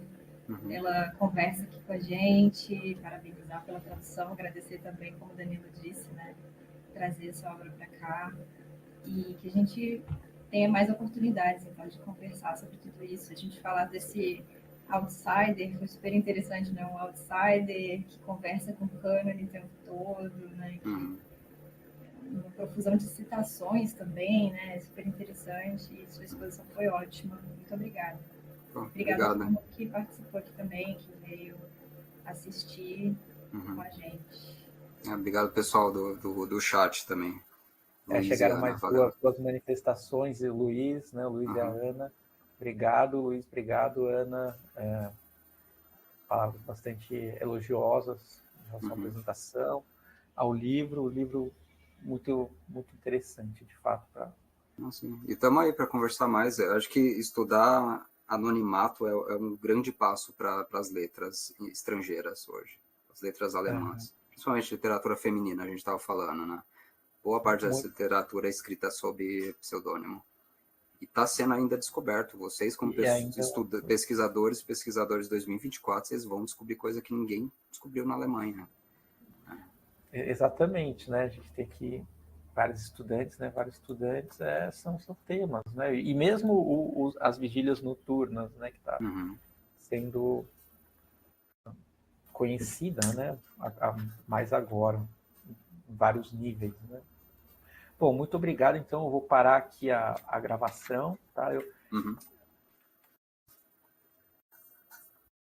pela conversa aqui com a gente, parabenizar pela tradução, agradecer também, como o Danilo disse, né, trazer essa obra para cá, e que a gente tenha mais oportunidades, então, de conversar sobre tudo isso, a gente falar desse outsider, foi super interessante, né, um outsider que conversa com o cânone o tempo todo, né, uma profusão de citações também, né? Super interessante. E sua exposição foi ótima. Muito obrigada. Obrigada a todo mundo que participou aqui também, que veio assistir com a gente. Obrigado, pessoal do chat também. Chegaram mais duas manifestações, e o Luiz, né? O Luiz e a Ana. Obrigado, Luiz. Obrigado, Ana. Palavras bastante elogiosas em relação à apresentação, ao livro. O livro muito, muito interessante, de fato. E estamos aí para conversar mais. Eu acho que estudar anonimato é um grande passo para as letras estrangeiras hoje, as letras alemãs, principalmente literatura feminina, a gente estava falando, né? Boa parte dessa literatura é escrita sob pseudônimo. E está sendo ainda descoberto. Vocês, como pesquisadores de 2024, vocês vão descobrir coisa que ninguém descobriu na Alemanha. Exatamente, né? A gente tem que... Vários estudantes, né? Vários estudantes são temas, né? E mesmo as vigílias noturnas, né? Que está sendo conhecida, né? Mais agora, em vários níveis, né? Bom, muito obrigado. Então, eu vou parar aqui a gravação, tá?